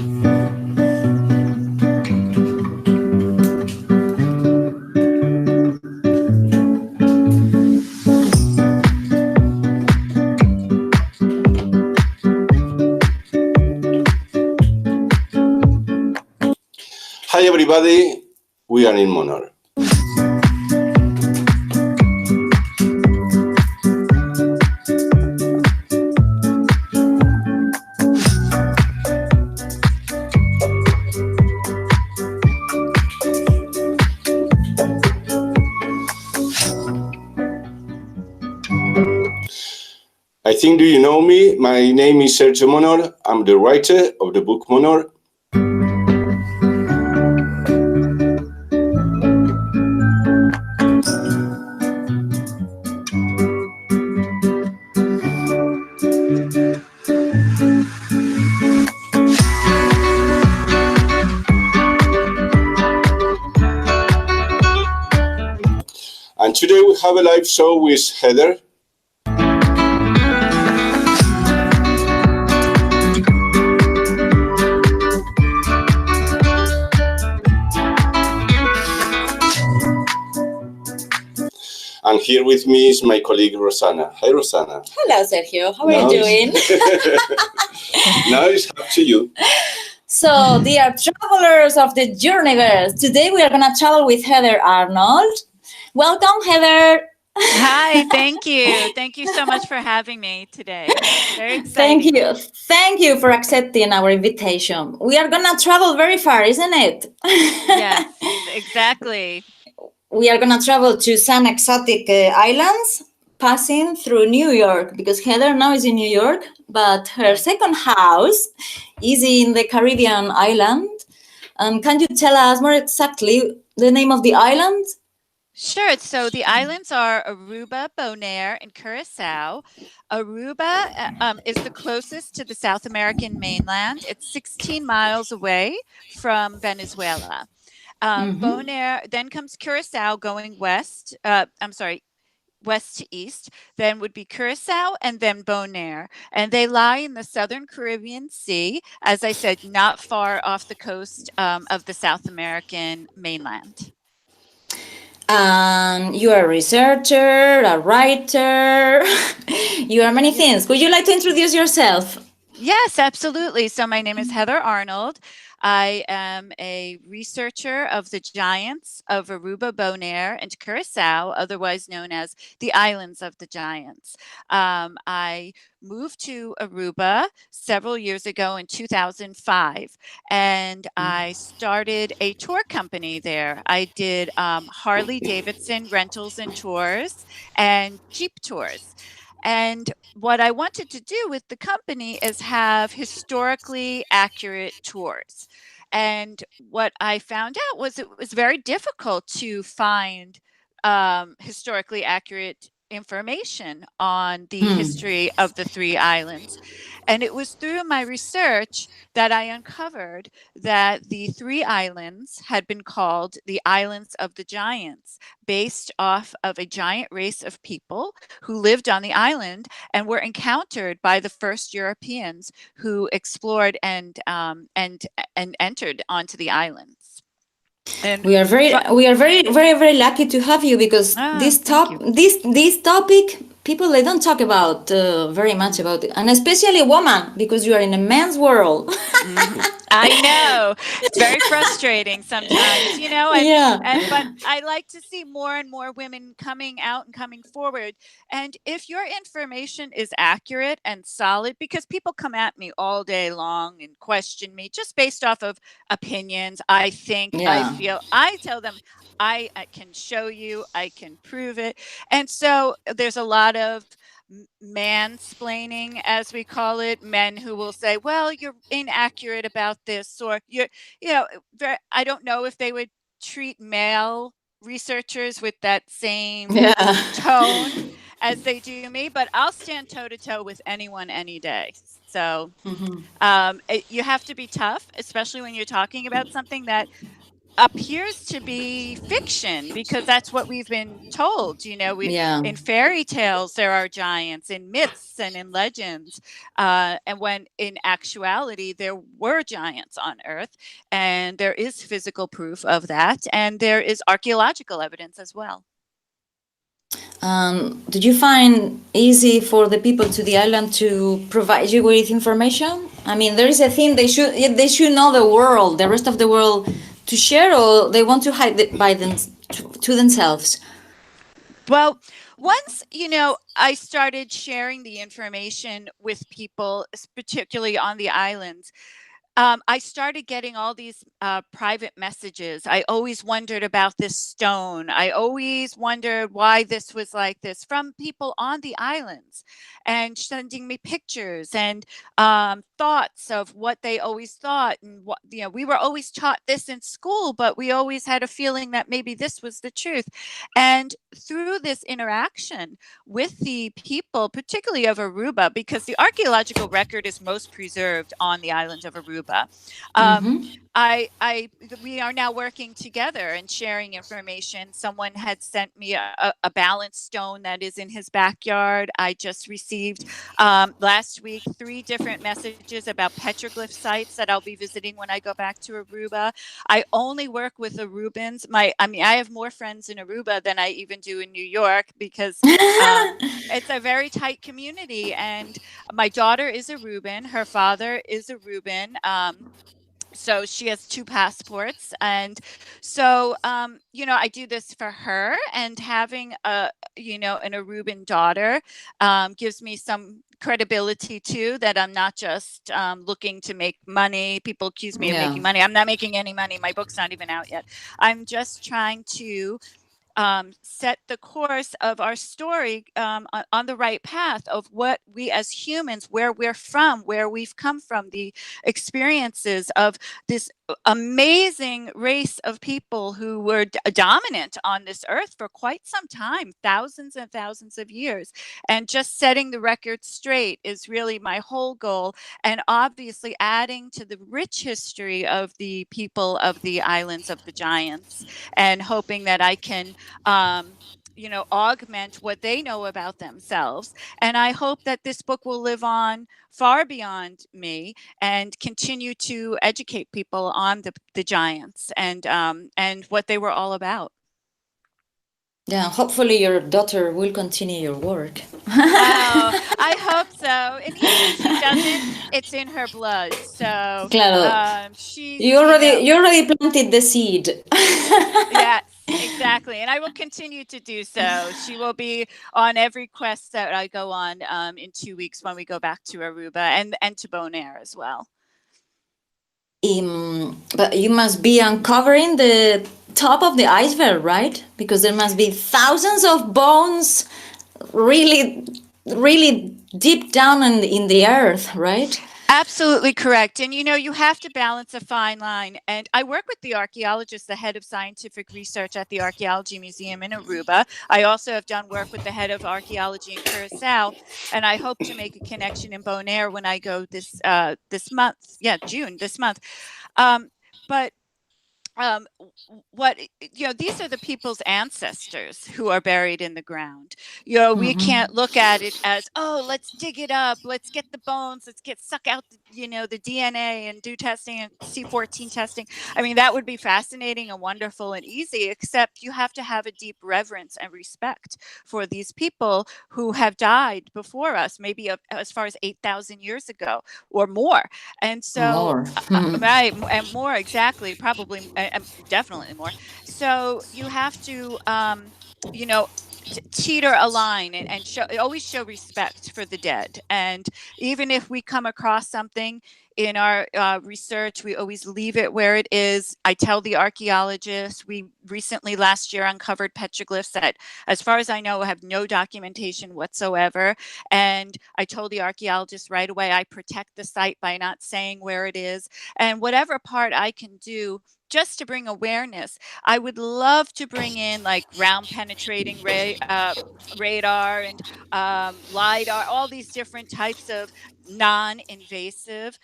Hi everybody, we are in MONOR. I think, do you know me? My name is Sergio MONOR. I'm the writer of the book MONOR. And today we have a live show with Heather. And here with me is my colleague Rosanna. Hi, Rosanna. Hello, Sergio. How are you doing? Now it's up to you. So, dear travelers of the Journeyverse, today we are going to travel with Heather Arnold. Welcome, Heather. Hi, thank you. Thank you so much for having me today. Very exciting. Thank you. Thank you for accepting our invitation. We are going to travel very far, isn't it? Yes, exactly. We are going to travel to some exotic islands, passing through New York, because Heather now is in New York, but her second house is in the Caribbean island. Can you tell us more exactly the name of the island? Sure. So the islands are Aruba, Bonaire, and Curacao. Aruba is the closest to the South American mainland. It's 16 miles away from Venezuela. Bonaire, then comes Curacao going west. West to east. Then would be Curacao and then Bonaire. And they lie in the southern Caribbean Sea, as I said, not far off the coast of the South American mainland. You are a researcher, a writer, you are many things. Would you like to introduce yourself? Yes, absolutely. So my name is Heather Arnold. I am a researcher of the giants of Aruba, Bonaire, and Curacao, otherwise known as the Islands of the Giants. I moved to Aruba several years ago in 2005, and I started a tour company there. I did Harley Davidson rentals and tours and Jeep tours. And what I wanted to do with the company is have historically accurate tours. And what I found out was it was very difficult to find historically accurate information on the history of the three islands. And it was through my research that I uncovered that the three islands had been called the Islands of the Giants, based off of a giant race of people who lived on the island and were encountered by the first Europeans who explored and entered onto the islands. And we are very lucky to have you, because this topic people, they don't talk about very much about it, and especially a woman, because you are in a man's world. I know, it's very frustrating sometimes, you know, but I like to see more and more women coming out and coming forward. And if your information is accurate and solid, because people come at me all day long and question me just based off of opinions, I think, I feel, I tell them, I can show you, I can prove it. And so there's a lot of mansplaining, as we call it, men who will say, well, you're inaccurate about this, or I don't know if they would treat male researchers with that same tone as they do me, but I'll stand toe to toe with anyone any day. So you have to be tough, especially when you're talking about something that appears to be fiction, because that's what we've been told. You know, Yeah. in fairy tales there are giants, in myths and in legends, and when in actuality there were giants on Earth, and there is physical proof of that, and there is archaeological evidence as well. Did you find easy for the people to the island to provide you with information? I mean, there is a thing they should know the world, the rest of the world, to share, or they want to hide it by them to themselves. Well, once, you know, I started sharing the information with people, particularly on the islands, I started getting all these private messages. I always wondered about this stone. I always wondered why this was like this, from people on the islands, and sending me pictures and thoughts of what they always thought. And what, you know, we were always taught this in school, but we always had a feeling that maybe this was the truth. And through this interaction with the people, particularly of Aruba, because the archaeological record is most preserved on the island of Aruba. We are now working together and sharing information. Someone had sent me a balance stone that is in his backyard. I just received last week 3 different messages about petroglyph sites that I'll be visiting when I go back to Aruba. I only work with Arubans. I have more friends in Aruba than I even do in New York, because it's a very tight community. And my daughter is Aruban. Her father is Aruban. So she has 2 passports. And so, you know, I do this for her, and having an Aruban daughter gives me some credibility too, that I'm not just looking to make money. People accuse me of making money. I'm not making any money. My book's not even out yet. I'm just trying to set the course of our story on the right path of what we as humans, where we're from, where we've come from, the experiences of this amazing race of people who were dominant on this earth for quite some time, thousands and thousands of years. And just setting the record straight is really my whole goal, and obviously adding to the rich history of the people of the islands of the giants, and hoping that I can augment what they know about themselves. And I hope that this book will live on far beyond me, and continue to educate people on the giants and what they were all about. Yeah, hopefully your daughter will continue your work. Oh, I hope so. And even if she doesn't, it's in her blood. So Claro. she, You already planted the seed. Yes, exactly. And I will continue to do so. She will be on every quest that I go on in 2 weeks when we go back to Aruba, and to Bonaire as well. But you must be uncovering the top of the iceberg, right? Because there must be thousands of bones really, really deep down in the earth, right? Absolutely correct. And, you know, you have to balance a fine line. And I work with the archaeologist, the head of scientific research at the Archaeology Museum in Aruba. I also have done work with the head of archaeology in Curacao, and I hope to make a connection in Bonaire when I go this month. Yeah, June, this month. What, you know, these are the people's ancestors who are buried in the ground. You know, we can't look at it as, oh, let's dig it up, let's get the bones, let's suck out the DNA and do testing and C14 testing. I mean, that would be fascinating and wonderful and easy, except you have to have a deep reverence and respect for these people who have died before us, maybe as far as 8,000 years ago or more. And so right, and more, exactly, probably, definitely more. So you have to teeter a line, and always show respect for the dead. And even if we come across something in our research, we always leave it where it is. I tell the archaeologists, we recently last year uncovered petroglyphs that, as far as I know, have no documentation whatsoever. And I told the archaeologists right away, I protect the site by not saying where it is. And whatever part I can do just to bring awareness. I would love to bring in like ground penetrating radar and LIDAR, all these different types of non-invasive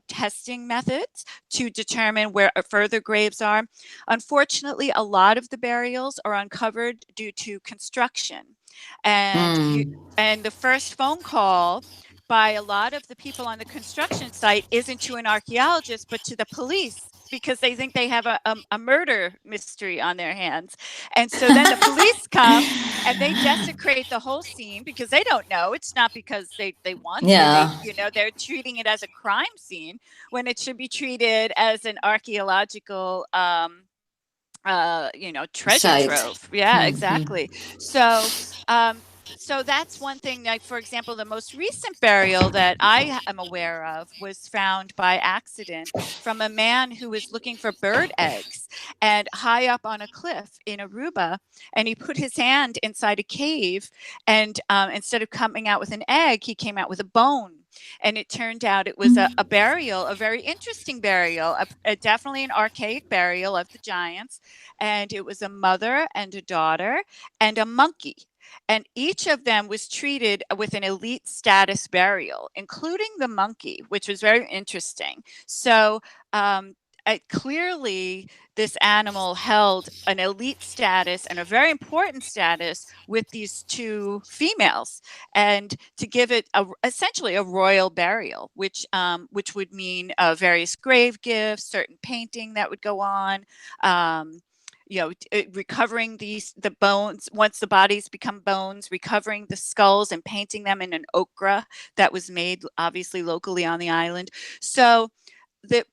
testing methods to determine where further graves are. Unfortunately, a lot of the burials are uncovered due to construction. And and the first phone call by a lot of the people on the construction site isn't to an archaeologist, but to the police, because they think they have a murder mystery on their hands. And so then the police come and they desecrate the whole scene because they don't know. It's not because they want to. They're treating it as a crime scene when it should be treated as an archaeological treasure trove. Yeah, exactly. So that's one thing. Like, for example, the most recent burial that I am aware of was found by accident from a man who was looking for bird eggs and high up on a cliff in Aruba. And he put his hand inside a cave, and instead of coming out with an egg, he came out with a bone. And it turned out it was a burial, a very interesting burial, definitely an archaic burial of the giants. And it was a mother and a daughter and a monkey. And each of them was treated with an elite status burial, including the monkey, which was very interesting. So clearly, this animal held an elite status and a very important status with these two females, and to give it essentially a royal burial, which would mean various grave gifts, certain painting that would go on. Recovering the bones, once the bodies become bones, recovering the skulls and painting them in an ochre that was made obviously locally on the island. So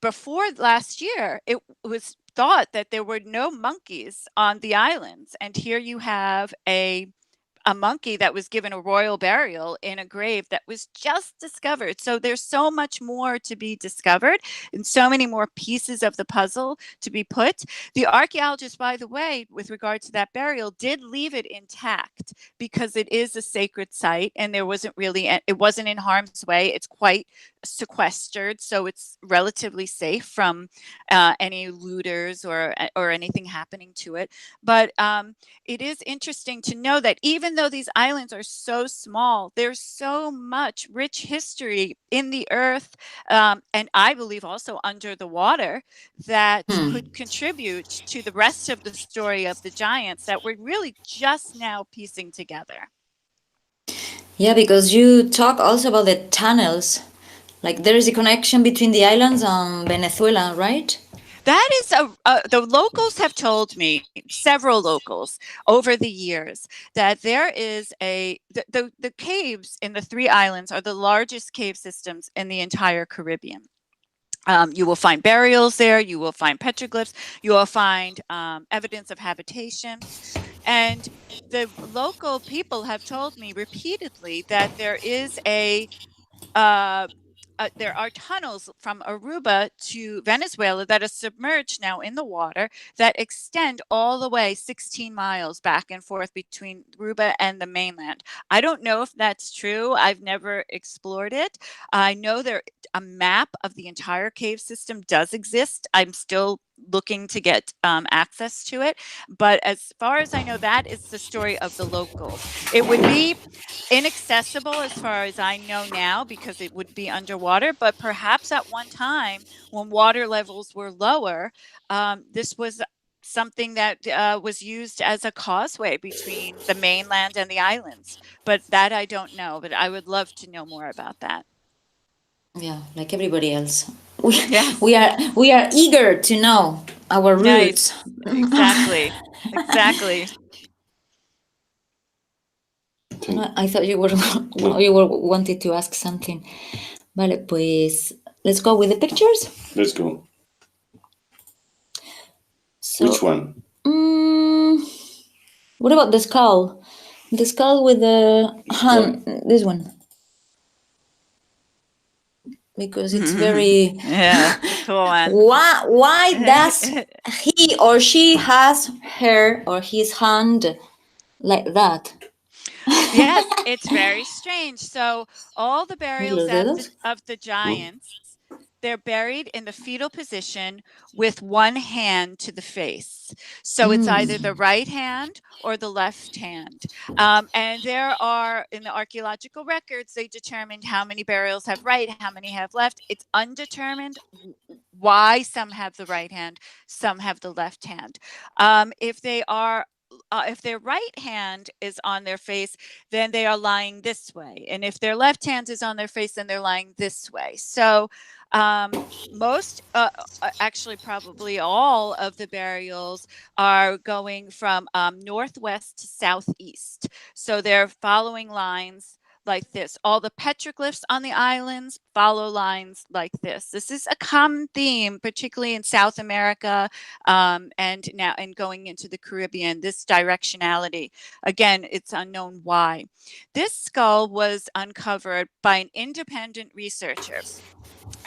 before last year, it was thought that there were no monkeys on the islands. And here you have a monkey that was given a royal burial in a grave that was just discovered. So there's so much more to be discovered and so many more pieces of the puzzle to be put. The archaeologist, by the way, with regard to that burial, did leave it intact because it is a sacred site and it wasn't in harm's way. It's quite sequestered, so it's relatively safe from any looters or anything happening to it. But it is interesting to know that even though these islands are so small, there's so much rich history in the earth, and I believe also under the water, that could contribute to the rest of the story of the giants that we're really just now piecing together. Yeah, because you talk also about the tunnels. Like there is a connection between the islands and Venezuela, right? That is the locals have told me, several locals over the years, that there is the caves in the three islands are the largest cave systems in the entire Caribbean. You will find burials there, you will find petroglyphs, you will find evidence of habitation. And the local people have told me repeatedly that there is there are tunnels from Aruba to Venezuela that are submerged now in the water that extend all the way 16 miles back and forth between Aruba and the mainland. I don't know if that's true. I've never explored it. I know a map of the entire cave system does exist. I'm still looking to get access to it. But as far as I know, that is the story of the locals. It would be inaccessible as far as I know now because it would be underwater. But perhaps at one time when water levels were lower, this was something that was used as a causeway between the mainland and the islands. But that I don't know. But I would love to know more about that. Yeah, like everybody else. We are eager to know our roots. Exactly. I thought you were wanted to ask something. Vale, pues let's go with the pictures. Let's go. So, which one? What about the skull? The skull with the hand. This one. Because it's very cool one. Why does he or she has her or his hand like that? Yes, it's very strange. So all the burials of the giants they're buried in the fetal position with one hand to the face. So it's either the right hand or the left hand. And there are, in the archaeological records, they determined how many burials have right, how many have left. It's undetermined why some have the right hand, some have the left hand. If their right hand is on their face, then they are lying this way. And if their left hand is on their face, then they're lying this way. So most, actually probably all of the burials are going from northwest to southeast. So they're following lines like this. All the petroglyphs on the islands follow lines like this. This is a common theme, particularly in South America, and now going into the Caribbean, this directionality. Again, it's unknown why. This skull was uncovered by an independent researcher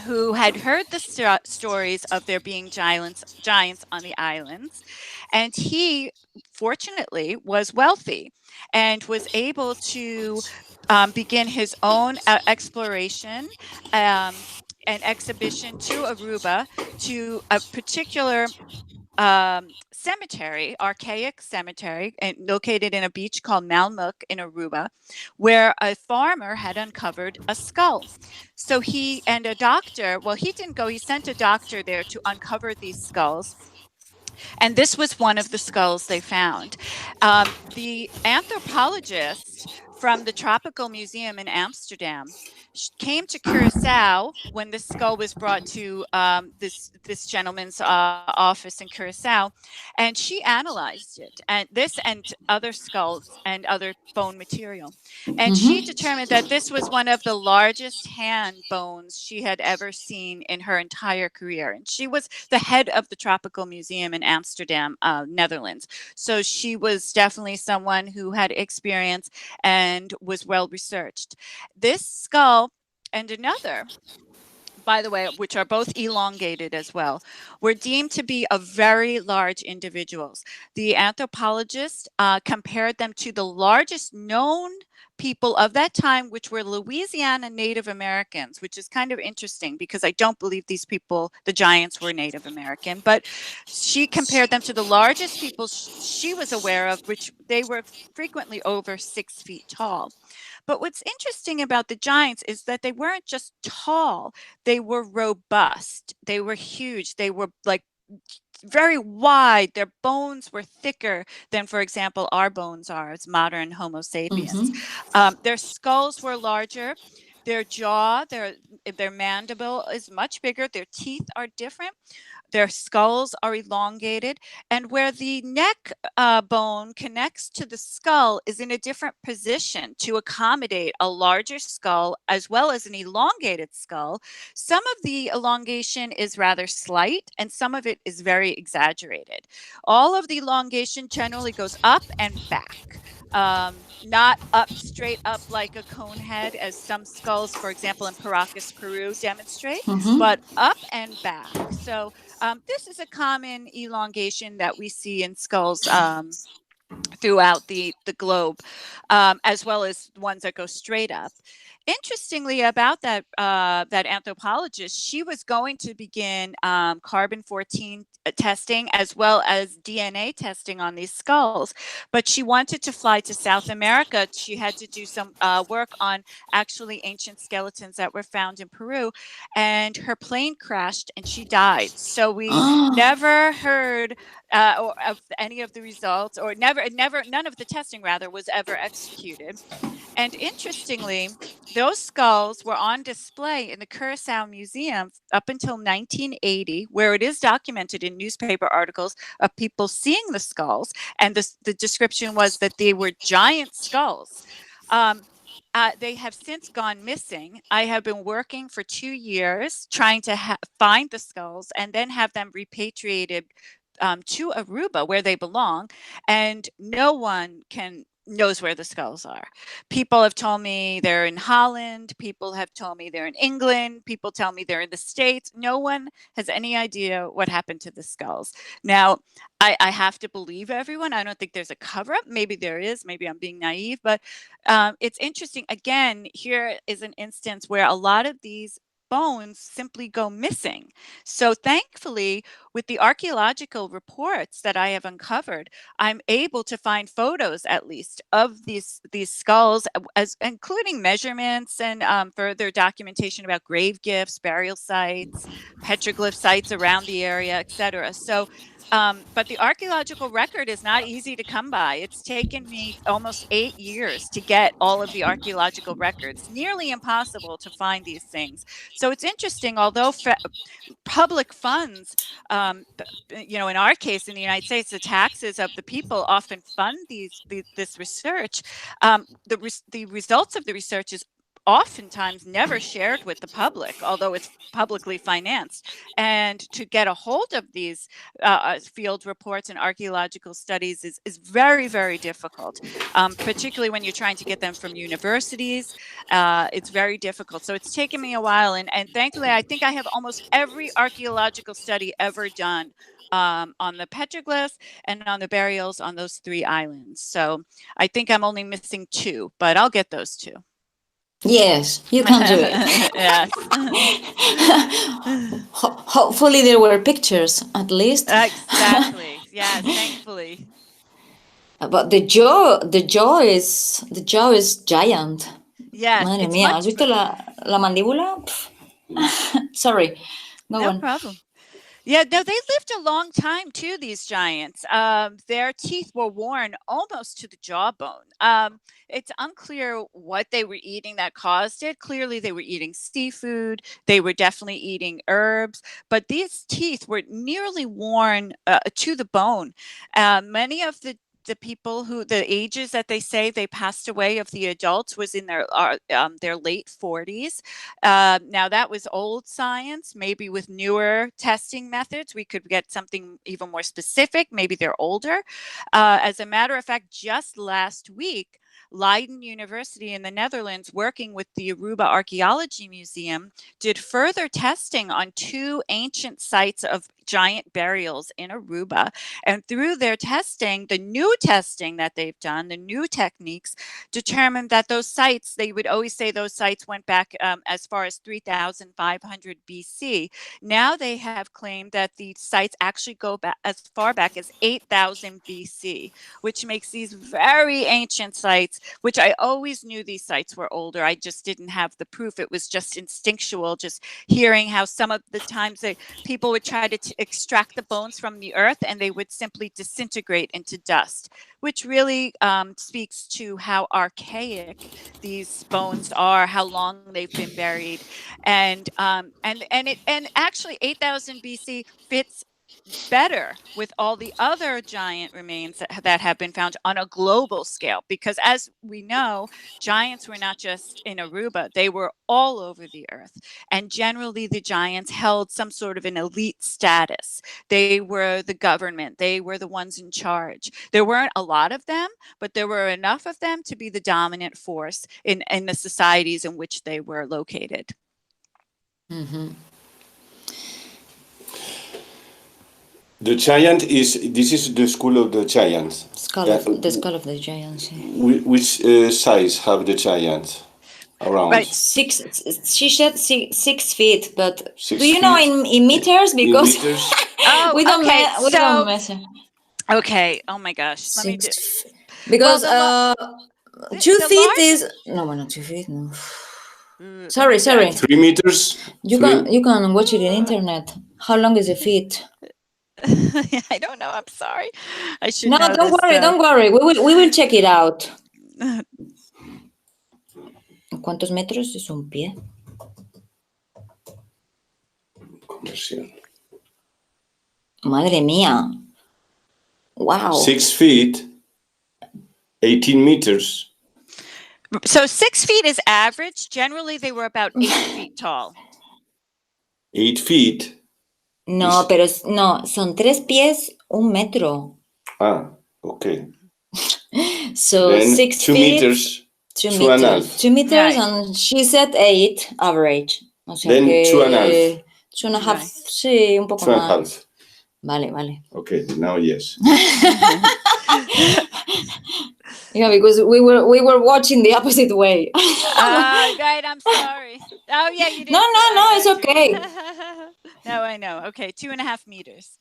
who had heard the stories of there being giants on the islands. And he, fortunately, was wealthy and was able to begin his own exploration and exhibition to Aruba, to a particular cemetery, archaic cemetery, and located in a beach called Malmuk in Aruba, where a farmer had uncovered a skull. So he and a doctor, well, he didn't go, he sent a doctor there to uncover these skulls. And this was one of the skulls they found. The anthropologist from the Tropical Museum in Amsterdam came to Curacao when the skull was brought to this gentleman's office in Curacao, and she analyzed it, and this and other skulls and other bone material. And she determined that this was one of the largest hand bones she had ever seen in her entire career. And she was the head of the Tropical Museum in Amsterdam, Netherlands. So she was definitely someone who had experience and was well researched. This skull and another, by the way, which are both elongated as well, were deemed to be of very large individuals. The anthropologist compared them to the largest known people of that time, which were Louisiana Native Americans, which is kind of interesting because I don't believe these people, the giants, were Native American, but she compared them to the largest people she was aware of, which they were frequently over 6 feet tall. But what's interesting about the giants is that they weren't just tall, they were robust, they were huge, they were like very wide. Their bones were thicker than, for example, our bones are as modern Homo sapiens. Their skulls were larger. Their jaw, their mandible is much bigger. Their teeth are different. Their skulls are elongated, and where the neck bone connects to the skull is in a different position to accommodate a larger skull as well as an elongated skull. Some of the elongation is rather slight, and some of it is very exaggerated. All of the elongation generally goes up and back. Not up, straight up like a cone head, as some skulls, for example, in Paracas, Peru, demonstrate, but up and back. So this is a common elongation that we see in skulls throughout the globe, as well as ones that go straight up. Interestingly, about that anthropologist, she was going to begin carbon-14 testing as well as DNA testing on these skulls, but she wanted to fly to South America. She had to do some work on actually ancient skeletons that were found in Peru, and her plane crashed and she died. So we never heard or of any of the results, or none of the testing rather was ever executed. And interestingly, those skulls were on display in the Curacao Museum up until 1980, where it is documented in newspaper articles of people seeing the skulls, and the description was that they were giant skulls. They have since gone missing. I have been working for 2 years trying to find the skulls and then have them repatriated to Aruba, where they belong, and no one knows where the skulls are. People have told me they're in Holland. People have told me they're in England. People tell me they're in the States. No one has any idea what happened to the skulls. Now, I have to believe everyone. I don't think there's a cover-up. Maybe there is. Maybe I'm being naive. But it's interesting. Again, here is an instance where a lot of these bones simply go missing. So thankfully, with the archaeological reports that I have uncovered, I'm able to find photos, at least, of these skulls, as including measurements and further documentation about grave gifts, burial sites, petroglyph sites around the area, etc. So, but the archaeological record is not easy to come by. It's taken me almost 8 years to get all of the archaeological records. Nearly impossible to find these things. So it's interesting, although public funds, you know, in our case in the United States, the taxes of the people often fund this research. The results of the research is oftentimes never shared with the public, although it's publicly financed. And to get a hold of these field reports and archaeological studies is very, very difficult, particularly when you're trying to get them from universities. It's very difficult. So it's taken me a while. And thankfully, I think I have almost every archaeological study ever done on the petroglyphs and on the burials on those 3 islands. So I think I'm only missing 2, but I'll get those 2. Yes, you can do it. Yes. Hopefully there were pictures, at least. Exactly. Yes, thankfully. But the jaw is giant. Yes. Madre mía, ¿has visto la mandíbula? Sorry. No problem. Yeah, no, they lived a long time too, these giants. Their teeth were worn almost to the jawbone. It's unclear what they were eating that caused it. Clearly, they were eating seafood. They were definitely eating herbs. But these teeth were nearly worn to the bone. Many of the people the ages that they say they passed away of the adults was in their late 40s. Now that was old science. Maybe with newer testing methods, we could get something even more specific. Maybe they're older. As a matter of fact, just last week, Leiden University in the Netherlands, working with the Aruba Archaeology Museum, did further testing on 2 ancient sites of giant burials in Aruba. And through their testing, the new testing that they've done, the new techniques, determined that those sites, they would always say those sites went back as far as 3,500 BC. Now they have claimed that the sites actually go back as far back as 8,000 BC, which makes these very ancient sites, which I always knew these sites were older. I just didn't have the proof. It was just instinctual, just hearing how some of the times people would try to extract the bones from the earth and they would simply disintegrate into dust, which really speaks to how archaic these bones are, how long they've been buried. And actually 8,000 BC fits better with all the other giant remains that have been found on a global scale, because as we know, giants were not just in Aruba, they were all over the earth. And generally the giants held some sort of an elite status. They were the government, they were the ones in charge. There weren't a lot of them, but there were enough of them to be the dominant force in the societies in which they were located. Mm-hmm. The giant this is the school of the giants. The skull of the giants. Which size have the giants around? Right, she said 6 feet, but 6 do you know in meters? Because in meters? we don't measure. Okay, oh my gosh. Let me do because 2 feet is no 2 feet, no. Sorry. 3 meters? You can watch it in internet. How long is a feet? I don't know. I'm sorry. I should. No, know don't worry. We will check it out. ¿Cuántos metros es un pie? Conversión. Madre mía. Wow. 6 feet, 18 meters. So 6 feet is average. Generally, they were about 8 feet tall. 8 feet. No, pero no, son 3 pies, 1 metro. Ah, okay. So then 6 2 feet, meters. 2 2 and a meters. half. 2 meters, Right. and she said 8 average. O sea Then que 2 and a half. 2 and a half, Right. sí, un poco 2 and a más. half. Vale. Okay, now yes. Yeah, because we were watching the opposite way. Right, I'm sorry. Oh, yeah, you did. No, no, I no, read it's okay. No, I know. Okay, 2.5 meters.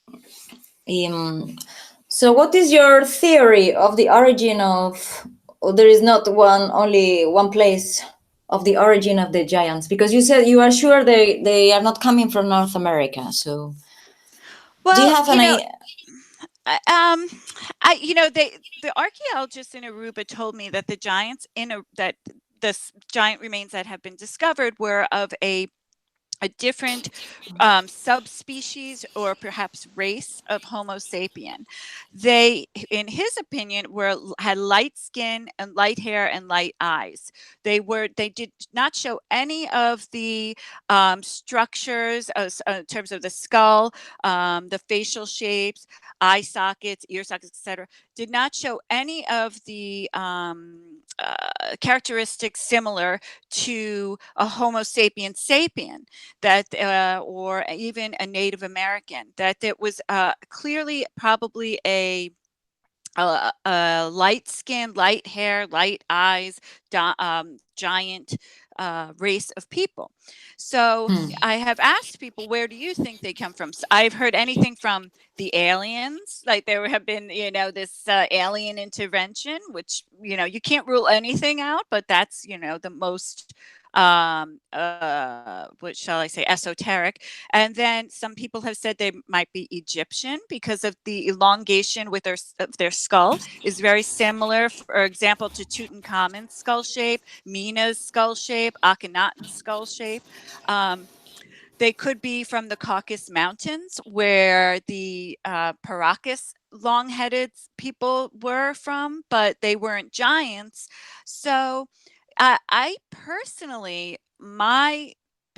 So what is your theory of the origin of, or there is not only one place of the origin of the giants? Because you said you are sure they are not coming from North America. So do you Well, have any? the archaeologists in Aruba told me that the giants that the giant remains that have been discovered were of a different subspecies or perhaps race of Homo sapien. They, in his opinion, had light skin and light hair and light eyes. They did not show any of the structures in terms of the skull, the facial shapes, eye sockets, ear sockets, etc. Did not show any of the characteristics similar to a Homo sapien sapien, that or even a Native American, that it was clearly probably a light skin, light hair, light eyes, giant race of people. So I have asked people, where do you think they come from? So I've heard anything from the aliens, like there have been, this alien intervention, which, you can't rule anything out, but that's, the most what shall I say, esoteric. And then some people have said they might be Egyptian because of the elongation of their skull is very similar, for example, to Tutankhamun's skull shape, Mina's skull shape, Akhenaten's skull shape. They could be from the Caucasus Mountains, where the Paracas long-headed people were from, but they weren't giants. So I personally, my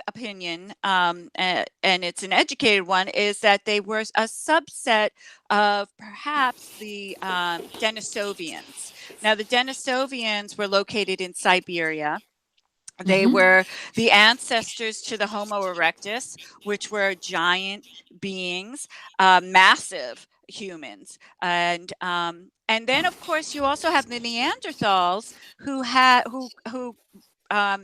opinion, and it's an educated one, is that they were a subset of perhaps the Denisovians. Now, the Denisovians were located in Siberia. They were the ancestors to the Homo erectus, which were giant beings, massive humans, and then of course you also have the Neanderthals who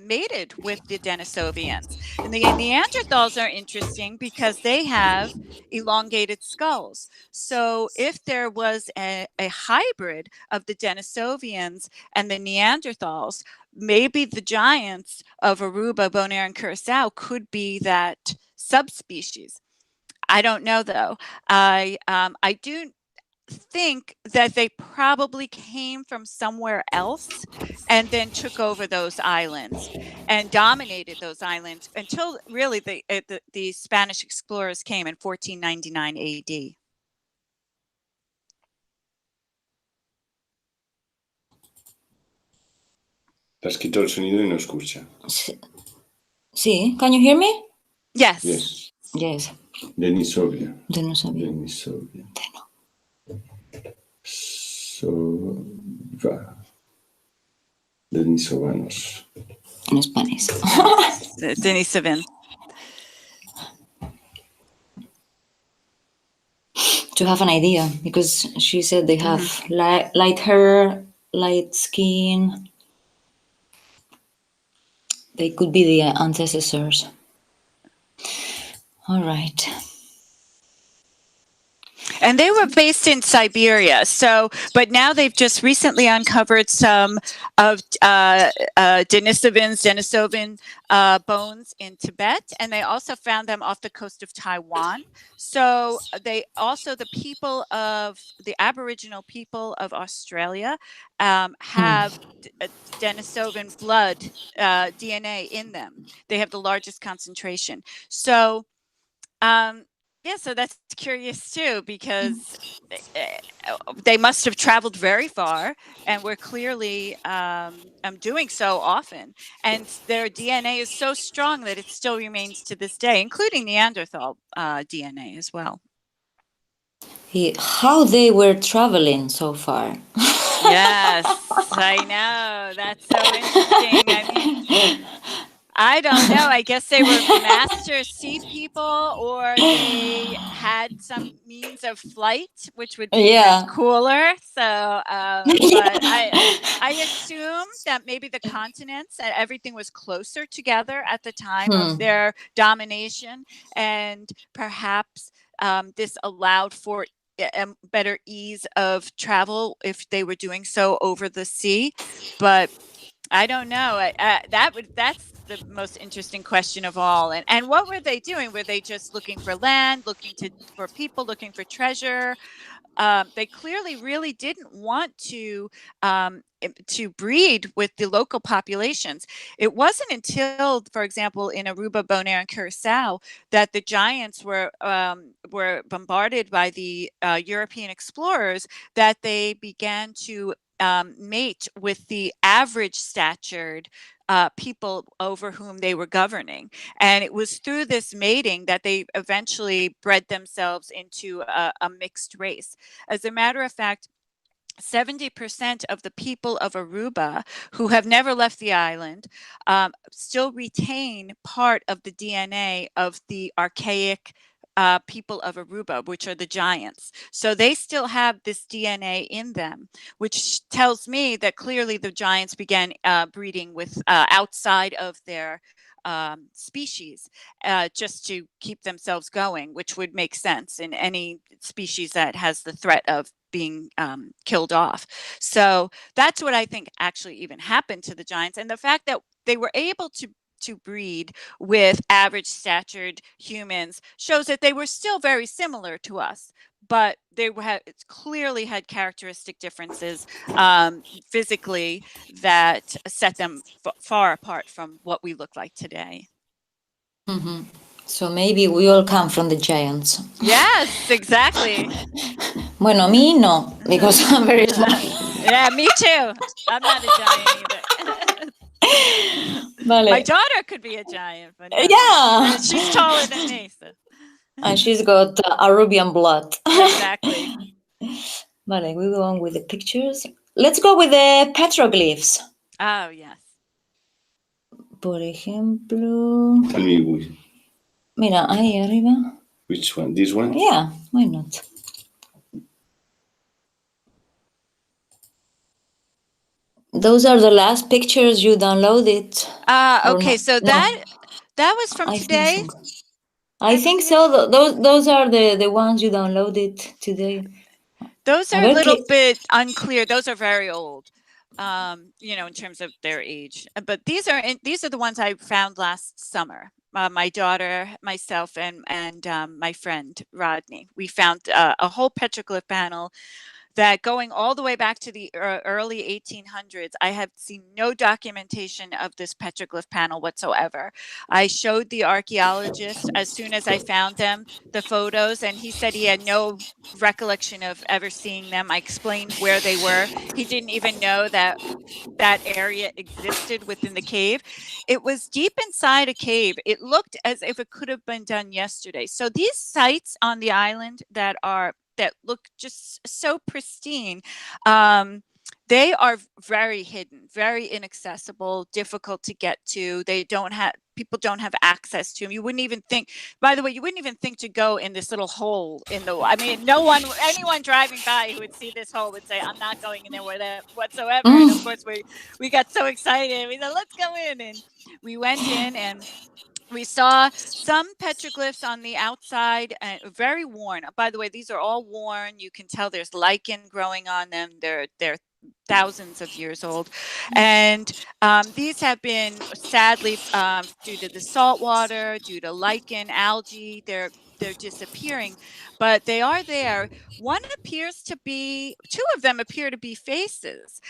mated with the Denisovians. And the Neanderthals are interesting because they have elongated skulls. So if there was a hybrid of the Denisovians and the Neanderthals, maybe the giants of Aruba, Bonaire, and Curacao could be that subspecies. I don't know, though. I do think that they probably came from somewhere else and then took over those islands and dominated those islands until really the Spanish explorers came in 1499 AD. Te has quitado el sonido y no escucha. Sí, can you hear me? Yes. Yes. Yes. Denisovia. Denisovia. Denisovia. Sova. Denisovanos. In Spanish. Denisovan. To have an idea, because she said they have light hair, light skin. They could be the ancestors. All right. And they were based in Siberia. But now they've just recently uncovered some of Denisovan bones in Tibet, and they also found them off the coast of Taiwan. So the Aboriginal people of Australia have Denisovan blood DNA in them. They have the largest concentration. So yeah, so that's curious too, because they must have traveled very far and were clearly doing so often. And their DNA is so strong that it still remains to this day, including Neanderthal DNA as well. How they were traveling so far. Yes, I know. That's so interesting. I mean, I don't know. I guess they were master sea people, or they had some means of flight, which would be even cooler. So, but I assume that maybe the continents and everything was closer together at the time of their domination, and perhaps this allowed for a better ease of travel if they were doing so over the sea. But I don't know. That's the most interesting question of all. And what were they doing? Were they just looking for land, for people, looking for treasure? They clearly really didn't want to breed with the local populations. It wasn't until, for example, in Aruba, Bonaire, and Curacao, that the giants were bombarded by the European explorers, that they began to mate with the average statured people over whom they were governing. And it was through this mating that they eventually bred themselves into a mixed race. As a matter of fact, 70% of the people of Aruba who have never left the island still retain part of the DNA of the archaic people of Aruba, which are the giants. So they still have this DNA in them, which tells me that clearly the giants began breeding with outside of their species just to keep themselves going, which would make sense in any species that has the threat of being killed off. So that's what I think actually even happened to the giants. And the fact that they were able to breed with average statured humans shows that they were still very similar to us, but they clearly had characteristic differences physically that set them far apart from what we look like today. Mm-hmm. So maybe we all come from the giants. Yes, exactly. Bueno, me no, because I'm very small. Yeah, me too. I'm not a giant either. Vale. My daughter could be a giant, but no, yeah, she's taller than me. So. And she's got Arubian blood. Exactly. Vale, we go on with the pictures. Let's go with the petroglyphs. Oh, yes. Por ejemplo... Tell me which. Mira, ahí arriba. Which one? This one? Yeah, why not? Those are the last pictures you downloaded. Okay, so that was from today. I think so. Those are the ones you downloaded today. Those are a little bit unclear. Those are very old, in terms of their age. But these are the ones I found last summer. My daughter, myself, and my friend Rodney. We found a whole petroglyph panel that, going all the way back to the early 1800s, I have seen no documentation of this petroglyph panel whatsoever. I showed the archaeologist, as soon as I found them, the photos, and he said he had no recollection of ever seeing them. I explained where they were. He didn't even know that area existed within the cave. It was deep inside a cave. It looked as if it could have been done yesterday. So these sites on the island that look just so pristine, they are very hidden, very inaccessible, difficult to get to. People don't have access to them. You wouldn't even think, by the way, to go in this little hole anyone driving by who would see this hole would say, I'm not going in there whatsoever. And of course we got so excited. We said, let's go in. And we went in, and we saw some petroglyphs on the outside, very worn. By the way, these are all worn. You can tell there's lichen growing on them. They're thousands of years old. And these have been, sadly, due to the salt water, due to lichen, algae, they're disappearing, but they are there. Two of them appear to be faces.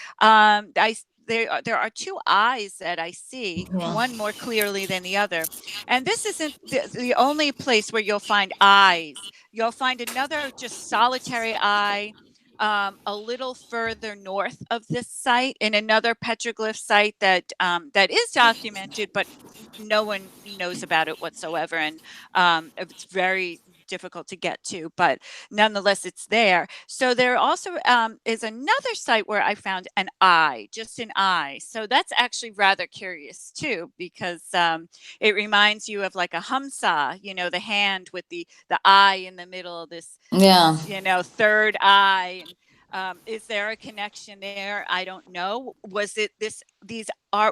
There are two eyes that I see, one more clearly than the other. And this isn't the only place where you'll find eyes. You'll find another just solitary eye a little further north of this site, in another petroglyph site that is documented, but no one knows about it whatsoever. And it's very difficult to get to, but nonetheless, it's there. So there also is another site where I found an eye, just an eye. So that's actually rather curious too, because it reminds you of like a hamsa, you know, the hand with the eye in the middle, this, Yeah. you know, third eye. Is there a connection there? I don't know. Was it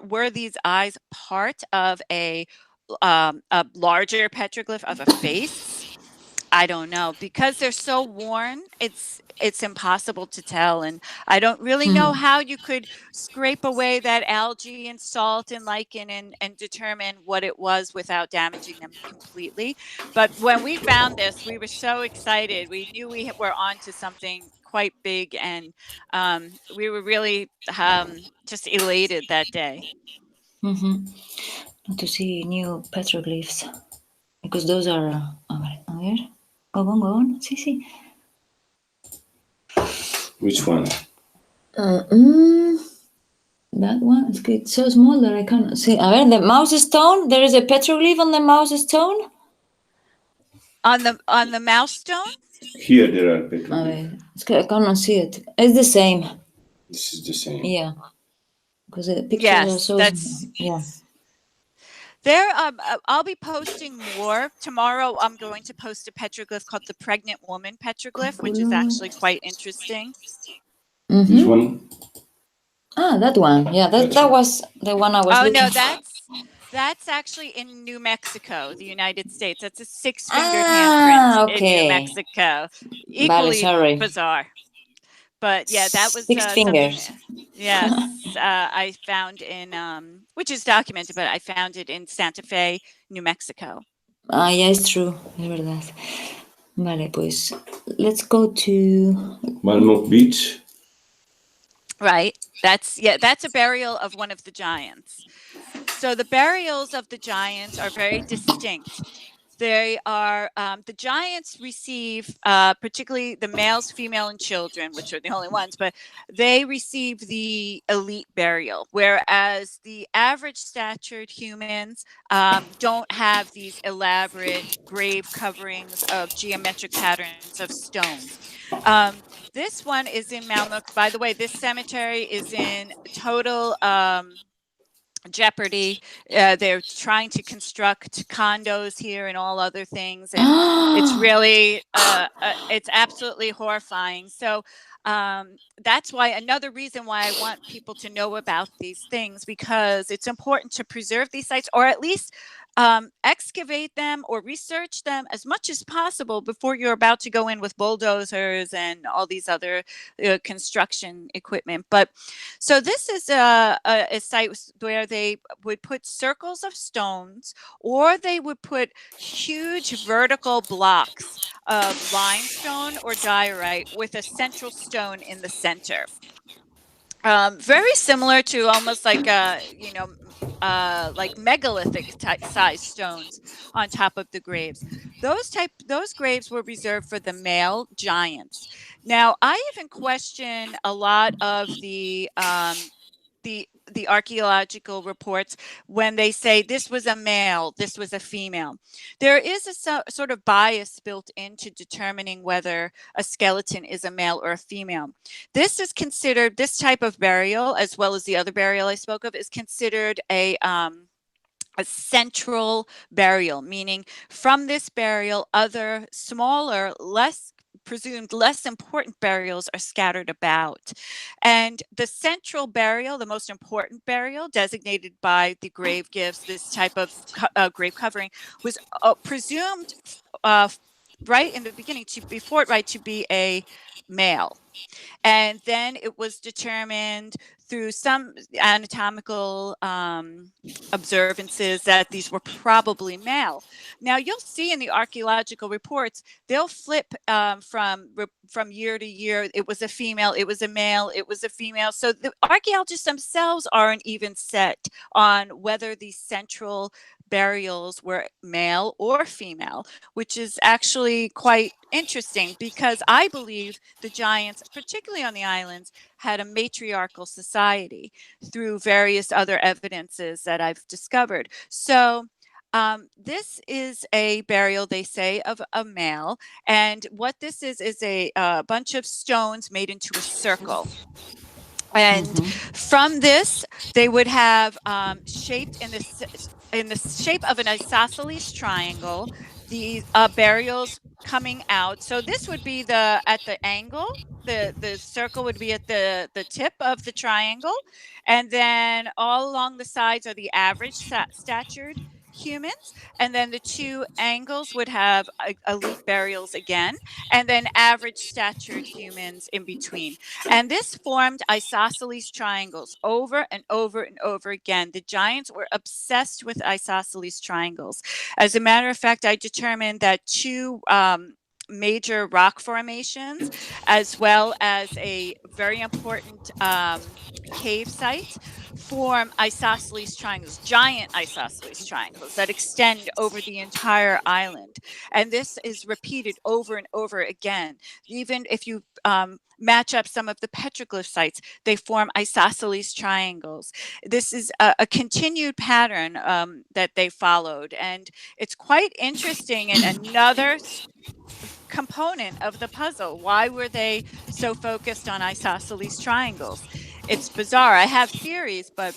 were these eyes part of a larger petroglyph of a face? I don't know, because they're so worn. It's impossible to tell, and I don't really know how you could scrape away that algae and salt and lichen and determine what it was without damaging them completely. But when we found this, we were so excited. We knew we were onto something quite big, and we were really just elated that day. To see new petroglyphs, because those are. A ver. Go on. Sí. Which one? That one. It's so small that I can't see. A ver, the mouse stone. There is a petroglyph on the mouse stone. On the mouse stone? Here there are A petroglyphs. ver, I cannot see it. It's the same. This is the same. Yeah. Because the pictures are so small. Yeah. There, I'll be posting more. Tomorrow, I'm going to post a petroglyph called the pregnant woman petroglyph, which is actually quite interesting. This one? That one. Yeah, that was the one I was looking no, for. that's actually in New Mexico, the United States. That's a 6-fingered handprint in New Mexico. Equally bizarre. But yeah, that was 6 fingers. Something, yes, I found in, which is documented, but I found it in Santa Fe, New Mexico. Yeah, it's true. Es verdad. Vale, pues let's go to Malmok Beach. Right. That's a burial of one of the giants. So the burials of the giants are very distinct. They are, the giants receive, particularly the males, female, and children, which are the only ones, but they receive the elite burial, whereas the average statured humans don't have these elaborate grave coverings of geometric patterns of stone. This one is in Malmok. By the way, this cemetery is in total jeopardy. They're trying to construct condos here and all other things, and it's really it's absolutely horrifying. So that's why, another reason why I want people to know about these things, because it's important to preserve these sites, or at least excavate them or research them as much as possible before you're about to go in with bulldozers and all these other construction equipment. But so this is a site where they would put circles of stones, or they would put huge vertical blocks of limestone or diorite with a central stone in the center. Very similar to almost like like megalithic size stones on top of the graves. Those graves were reserved for the male giants. Now, I even question a lot of the archaeological reports when they say this was a male, this was a female. There is a sort of bias built into determining whether a skeleton is a male or a female. This is considered, this type of burial, as well as the other burial I spoke of, is considered a central burial, meaning from this burial, other smaller, presumed less important burials are scattered about. And the central burial, the most important burial designated by the grave gifts, this type of grave covering, was presumed right in the beginning to be a male. And then it was determined through some anatomical observances that these were probably male. Now, you'll see in the archaeological reports, they'll flip from year to year. It was a female, it was a male, it was a female. So the archaeologists themselves aren't even set on whether these central burials were male or female, which is actually quite interesting, because I believe the giants, particularly on the islands, had a matriarchal society through various other evidences that I've discovered. So This is a burial, they say, of a male. And what this is a bunch of stones made into a circle. And from this, they would have shaped in the shape of an isosceles triangle, the burials coming out. So this would be at the angle. The circle would be at the tip of the triangle, and then all along the sides are the average statured humans, and then the two angles would have elite burials again, and then average statured humans in between. And this formed isosceles triangles over and over and over again. The giants were obsessed with isosceles triangles. As a matter of fact, I determined that two major rock formations, as well as a very important cave site, form isosceles triangles, giant isosceles triangles that extend over the entire island. And this is repeated over and over again. Even if you match up some of the petroglyph sites, they form isosceles triangles. This is a continued pattern that they followed. And it's quite interesting, and another component of the puzzle. Why were they so focused on isosceles triangles? It's bizarre. I have theories, but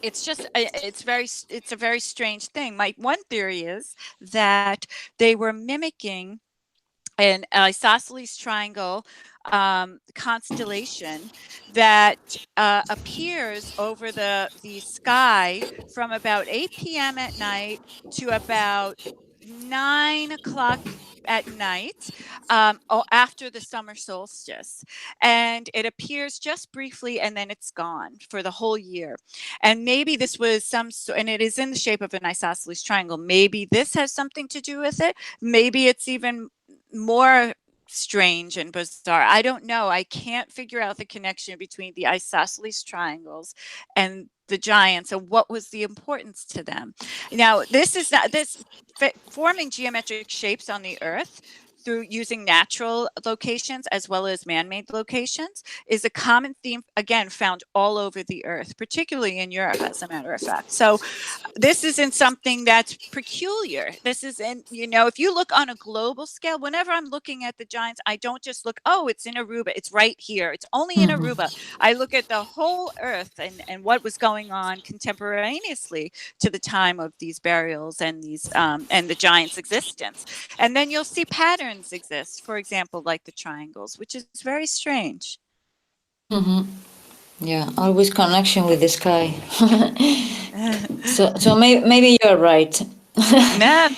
it's a very strange thing. My one theory is that they were mimicking an isosceles triangle constellation that appears over the sky from about 8 p.m. at night to about 9 o'clock at night after the summer solstice. And it appears just briefly and then it's gone for the whole year. And maybe this was and it is in the shape of an isosceles triangle. Maybe this has something to do with it. Maybe it's even more strange and bizarre. I don't know. I can't figure out the connection between the isosceles triangles and the giants and what was the importance to them. Now, forming geometric shapes on the earth through using natural locations as well as man-made locations is a common theme, again, found all over the earth, particularly in Europe, as a matter of fact. So this isn't something that's peculiar. This isn't, if you look on a global scale, whenever I'm looking at the giants, I don't just look, oh, it's in Aruba, it's right here, it's only in Aruba. I look at the whole earth and what was going on contemporaneously to the time of these burials and these and the giants' existence. And then you'll see patterns exist, for example, like the triangles, which is very strange. Yeah, always connection with the sky. so maybe you're right. Nah.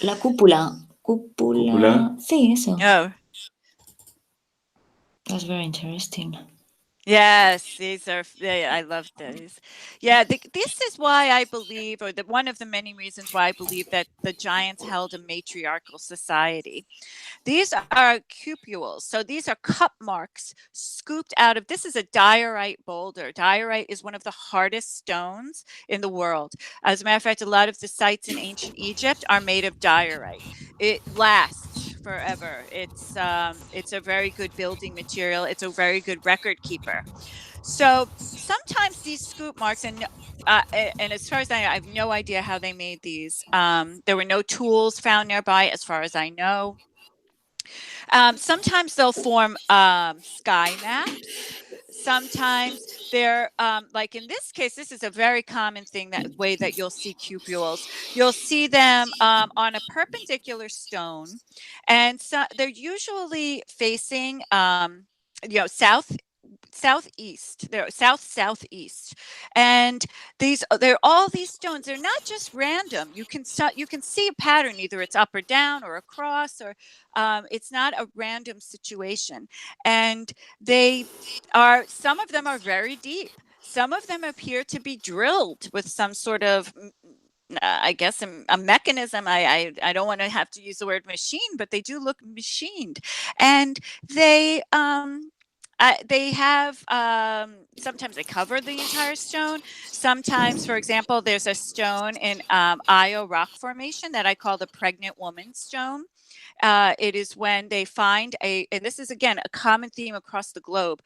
La cúpula. Cúpula. Sí, eso. Oh. That's very interesting. Yes, I love these. Yeah, this is why I believe, or one of the many reasons why I believe that the giants held a matriarchal society. These are cupules. So these are cup marks scooped out of, this is a diorite boulder. Diorite is one of the hardest stones in the world. As a matter of fact, a lot of the sites in ancient Egypt are made of diorite. It lasts forever. It's a very good building material. It's a very good record keeper. So sometimes these scoop marks, and as far as I know, I have no idea how they made these. There were no tools found nearby, as far as I know. Sometimes they'll form sky maps. Sometimes they're like in this case, this is a very common thing, that way that you'll see cupules. You'll see them on a perpendicular stone, and so they're usually facing southeast. They're southeast, and they're all these stones. They're not just random. You can see a pattern. Either it's up or down or across, or it's not a random situation. And some of them are very deep. Some of them appear to be drilled with some sort of I guess a mechanism. I don't want to have to use the word machine, but they do look machined, and they have sometimes they cover the entire stone. Sometimes, for example, there's a stone in Io rock formation that I call the pregnant woman stone. It is when they find and this is again a common theme across the globe.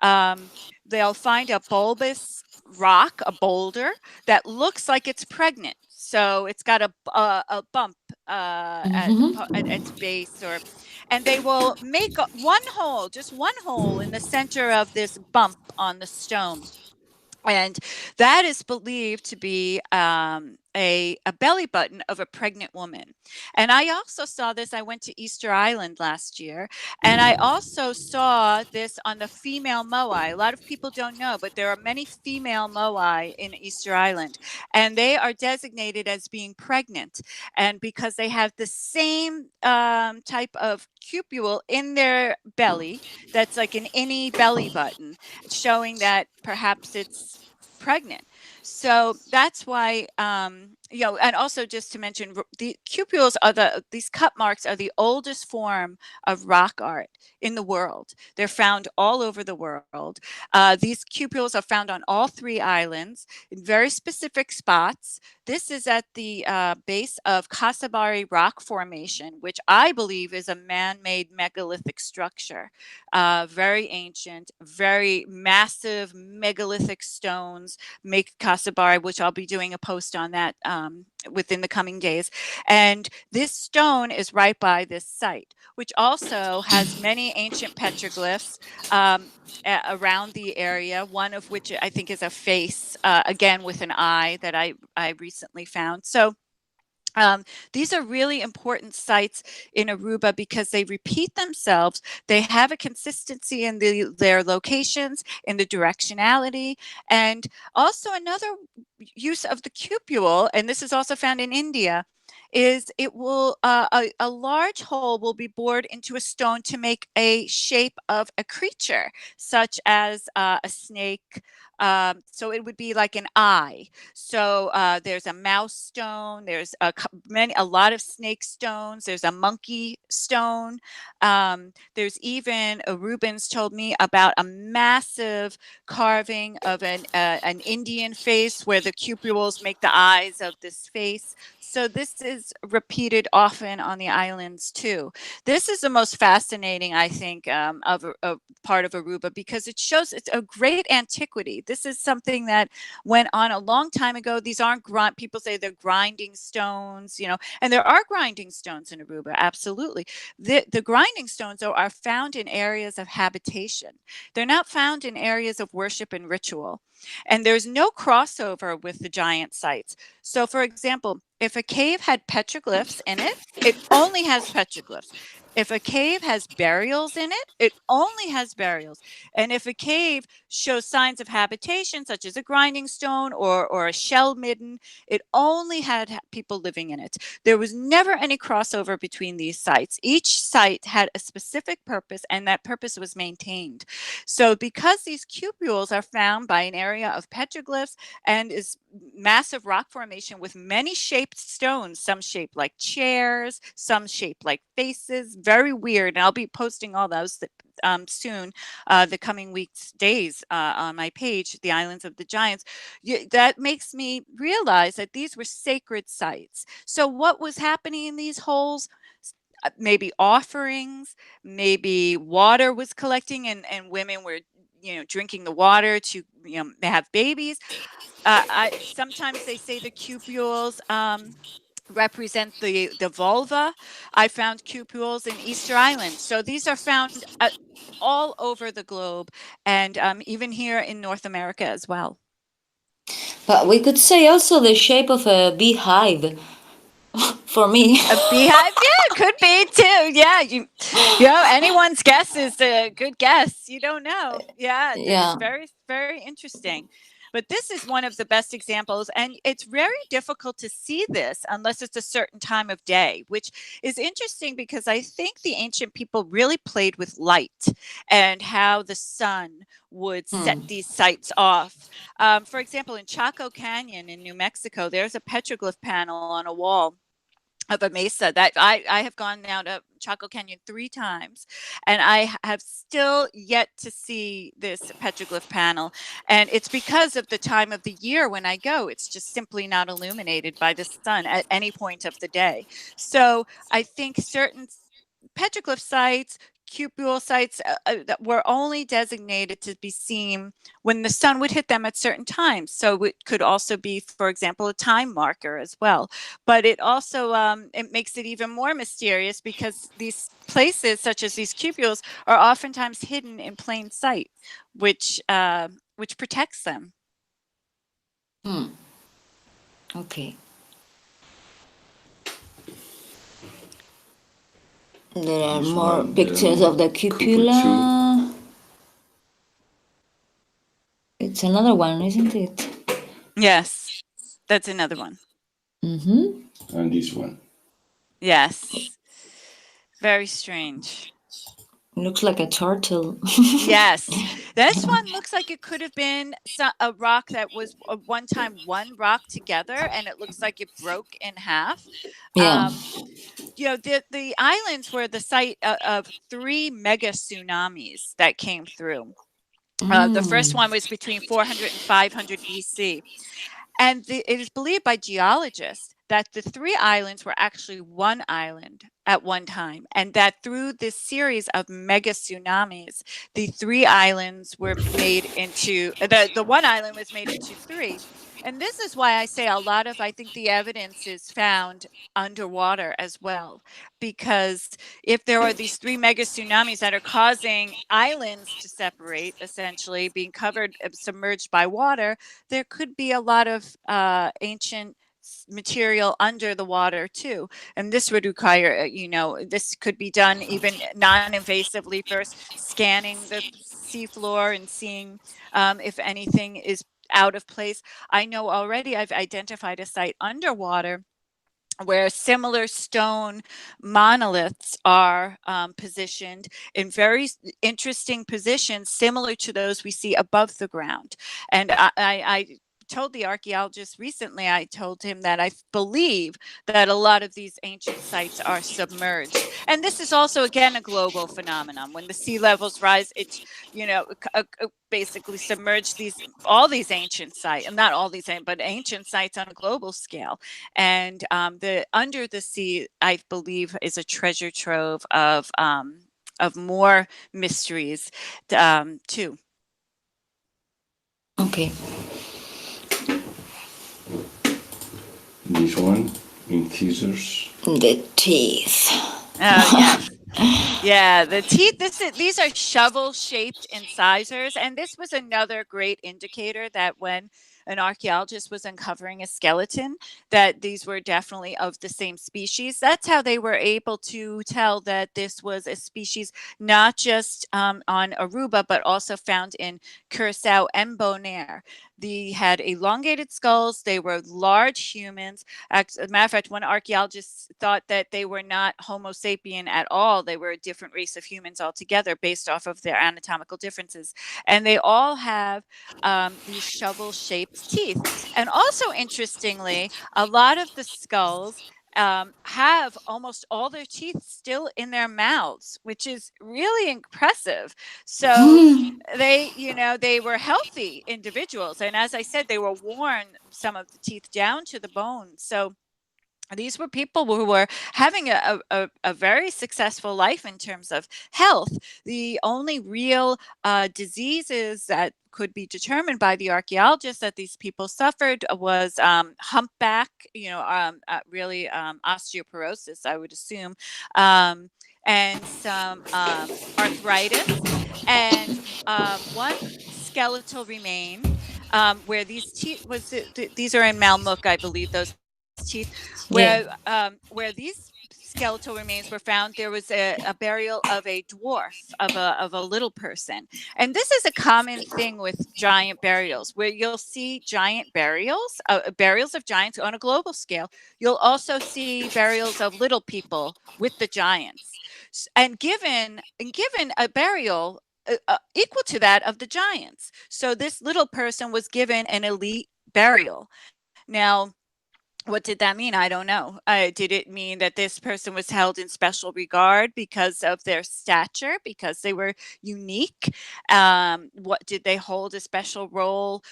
They'll find a bulbous rock, a boulder that looks like it's pregnant. So it's got a bump at its base, and they will make just one hole in the center of this bump on the stone. And that is believed to be a belly button of a pregnant woman. And I also saw this. I went to Easter Island last year, and I also saw this on the female moai. A lot of people don't know, but there are many female moai in Easter Island, and they are designated as being pregnant. And because they have the same type of cupule in their belly, that's like an innie belly button, showing that perhaps it's pregnant. So that's why, and also just to mention, the cupules these cut marks are the oldest form of rock art in the world. They're found all over the world. These cupules are found on all 3 islands in very specific spots. This is at the base of Kasabari Rock Formation, which I believe is a man-made megalithic structure. Very ancient, very massive megalithic stones make Kasabari, which I'll be doing a post on that within the coming days. And this stone is right by this site, which also has many ancient petroglyphs around the area, one of which I think is a face, again with an eye, that I recently found. So these are really important sites in Aruba because they repeat themselves. They have a consistency in their locations, in the directionality, and also another use of the cupule, and this is also found in India, is it will a large hole will be bored into a stone to make a shape of a creature, such as a snake. So it would be like an eye. So there's a mouse stone. There's a lot of snake stones. There's a monkey stone. There's even Arubans told me about a massive carving of an Indian face where the cupules make the eyes of this face. So this is repeated often on the islands too. This is the most fascinating, I think, of a part of Aruba because it shows it's a great antiquity. This is something that went on a long time ago. These aren't people say they're grinding stones, and there are grinding stones in Aruba, absolutely. The grinding stones, though, are found in areas of habitation. They're not found in areas of worship and ritual. And there's no crossover with the giant sites. So, for example, if a cave had petroglyphs in it, it only has petroglyphs. If a cave has burials in it, it only has burials. And if a cave shows signs of habitation, such as a grinding stone or a shell midden, it only had people living in it. There was never any crossover between these sites. Each site had a specific purpose, and that purpose was maintained. So because these cupules are found by an area of petroglyphs and is massive rock formation with many shaped stones, some shaped like chairs, some shaped like faces, very weird. And I'll be posting all those soon, the coming weeks, days on my page, The Islands of the Giants. That makes me realize that these were sacred sites. So what was happening in these holes? Maybe offerings, maybe water was collecting and women were drinking the water to have babies. Sometimes they say the cupules represent the vulva. I found cupules in Easter Island. So these are found all over the globe, and even here in North America as well. But we could say also the shape of a beehive. For me, a beehive, yeah, could be too. Yeah, anyone's guess is a good guess. You don't know. Yeah, it's very, very interesting. But this is one of the best examples, and it's very difficult to see this unless it's a certain time of day, which is interesting because I think the ancient people really played with light and how the sun would set these sites off. For example, in Chaco Canyon in New Mexico, there's a petroglyph panel on a wall of a mesa that I have gone now to Chaco Canyon 3 times, and I have still yet to see this petroglyph panel. And it's because of the time of the year when I go. It's just simply not illuminated by the sun at any point of the day. So I think certain petroglyph sites, cupule sites that were only designated to be seen when the sun would hit them at certain times. So it could also be, for example, a time marker as well. But it also it makes it even more mysterious because these places, such as these cupules, are oftentimes hidden in plain sight, which protects them. Okay. There are more pictures of the cupula. It's another one, isn't it? Yes, that's another one. And this one. Yes. Very strange. Looks like a turtle. Yes. This one looks like it could have been a rock that was one time one rock together, and it looks like it broke in half. Yeah. The islands were the site of 3 mega tsunamis that came through. The first one was between 400 and 500 BC. And it is believed by geologists that the 3 islands were actually one island at one time, and that through this series of mega tsunamis, the 3 islands were made into the one island was made into 3. And this is why I say I think the evidence is found underwater as well, because if there are these 3 mega tsunamis that are causing islands to separate, essentially being covered, submerged by water, there could be a lot of ancient material under the water too, and this would require this could be done even non-invasively, first scanning the seafloor and seeing if anything is out of place. I know already I've identified a site underwater where similar stone monoliths are positioned in very interesting positions, similar to those we see above the ground. And I told the archaeologist recently, I told him that I believe that a lot of these ancient sites are submerged. And this is also, again, a global phenomenon. When the sea levels rise, it's, basically submerged all these ancient sites, and not all these, but ancient sites on a global scale. And the under the sea, I believe, is a treasure trove of more mysteries too. Okay. This one, incisors. The teeth. Oh, yes. Yeah, the teeth, these are shovel-shaped incisors, and this was another great indicator that when an archaeologist was uncovering a skeleton, that these were definitely of the same species. That's how they were able to tell that this was a species not just on Aruba, but also found in Curacao and Bonaire. They had elongated skulls. They were large humans. As a matter of fact, one archaeologist thought that they were not Homo sapien at all. They were a different race of humans altogether based off of their anatomical differences. And they all have these shovel-shaped teeth. And also, interestingly, a lot of the skulls have almost all their teeth still in their mouths, which is really impressive. So they were healthy individuals. And as I said, they were worn, some of the teeth down to the bone. So these were people who were having a very successful life in terms of health. The only real diseases that could be determined by the archaeologists that these people suffered was humpback, really osteoporosis, I would assume, and some arthritis, and one skeletal remain where these teeth these are in Malmuk, I believe, those teeth, where these skeletal remains were found. There was a burial of a dwarf, of a little person. And this is a common thing with giant burials, where you'll see giant burials, burials of giants on a global scale. You'll also see burials of little people with the giants. And given a burial equal to that of the giants. So this little person was given an elite burial. Now, What did that mean? I don't know. Did it mean that this person was held in special regard because of their stature, because they were unique? What did they hold a special role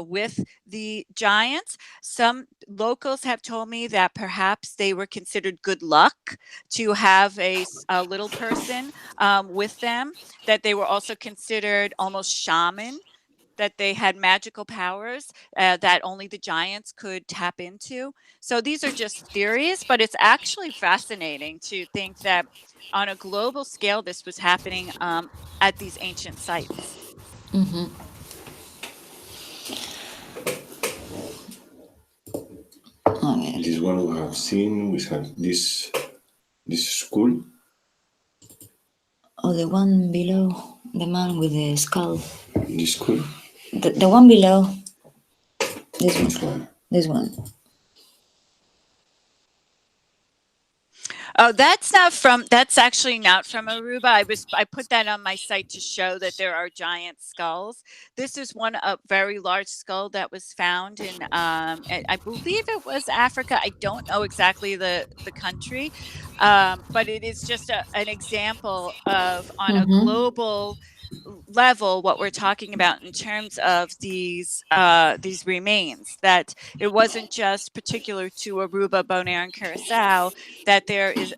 with the giants? Some locals have told me that perhaps they were considered good luck to have a little person with them, that they were also considered almost shaman, that they had magical powers that only the giants could tap into. So these are just theories, but it's actually fascinating to think that on a global scale, this was happening at these ancient sites. Mm-hmm. Okay. This one we have seen. We have this school. Oh, the one below, the man with the skull. This school. The one below. This Which one. one? This one. Oh, that's actually not from Aruba. I put that on my site to show that there are giant skulls. This is a very large skull that was found in, I believe it was Africa. I don't know exactly the country, but it is just an example of, on a global level, what we're talking about in terms of these remains, that it wasn't just particular to Aruba, Bonaire, and Curacao, that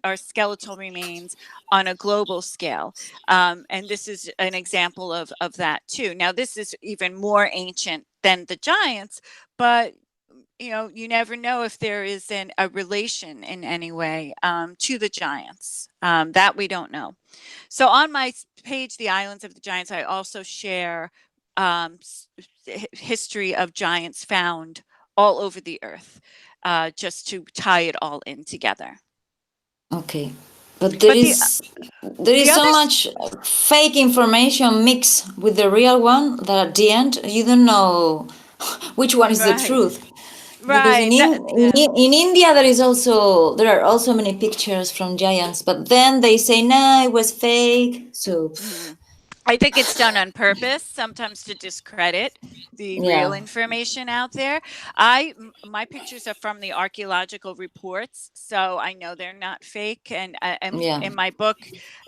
are skeletal remains on a global scale. And this is an example of that too. Now, this is even more ancient than the giants, but you never know if there is a relation in any way to the giants. That we don't know. So on my page, The Islands of the Giants, I also share history of giants found all over the earth, just to tie it all in together. Okay, but there is so much fake information mixed with the real one that at the end you don't know which one is the truth. Right. Because in India there are also many pictures from giants, but then they say no, it was fake. So I think it's done on purpose, sometimes to discredit the real information out there. My pictures are from the archaeological reports, so I know they're not fake. And in my book,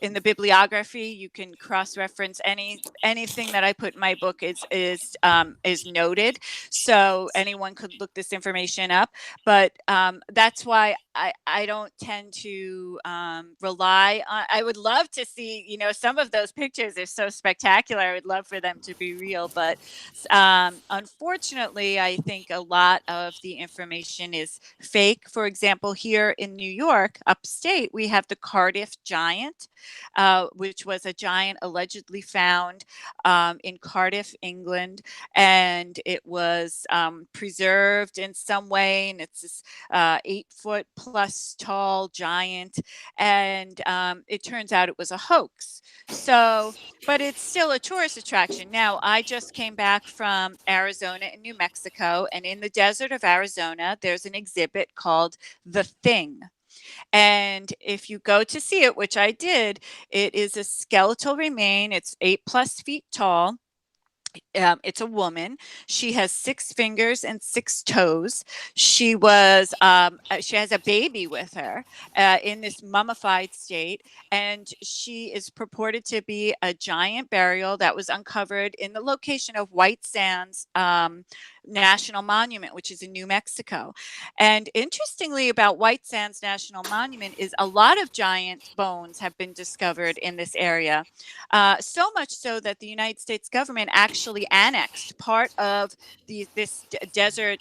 in the bibliography, you can cross-reference anything that I put in my book is noted, so anyone could look this information up. But that's why I don't tend to rely on. I would love to see, some of those pictures are so spectacular. I would love for them to be real, but unfortunately, I think a lot of the information is fake. For example, here in New York, upstate, we have the Cardiff giant, which was a giant allegedly found in Cardiff, England, and it was preserved in some way, and it's this 8-foot plus tall giant, and it turns out it was a hoax. So, but it's still a tourist attraction. Now, I just came back from Arizona and New Mexico, and in the desert of Arizona, there's an exhibit called The Thing. And if you go to see it, which I did, it is a skeletal remain. It's 8+ feet tall. It's a woman. She has 6 fingers and 6 toes. She has a baby with her in this mummified state, and she is purported to be a giant burial that was uncovered in the location of White Sands National Monument, which is in New Mexico. And interestingly about White Sands National Monument is a lot of giant bones have been discovered in this area, so much so that the United States government actually annexed part of this desert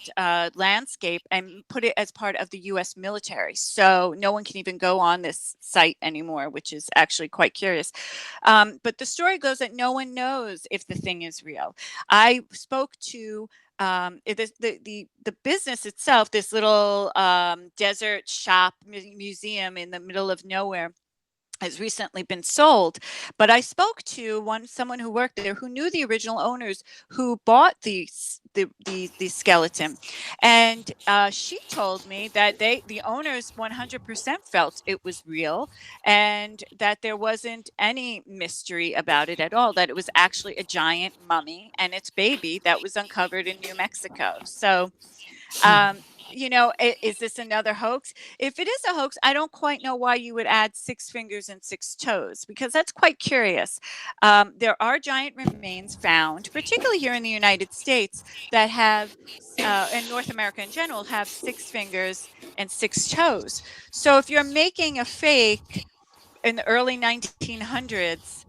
landscape and put it as part of the U.S. military. So no one can even go on this site anymore, which is actually quite curious. But the story goes that no one knows if the thing is real. I spoke to the business itself, this little desert shop museum in the middle of nowhere, has recently been sold. But I spoke to someone who worked there who knew the original owners who bought the skeleton, and she told me that the owners 100% felt it was real, and that there wasn't any mystery about it at all, that it was actually a giant mummy and its baby that was uncovered in New Mexico. So you know, is this another hoax? If it is a hoax, I don't quite know why you would add 6 fingers and 6 toes, because that's quite curious. There are giant remains found, particularly here in the United States, that have, and North America in general, have 6 fingers and 6 toes. So if you're making a fake in the early 1900s,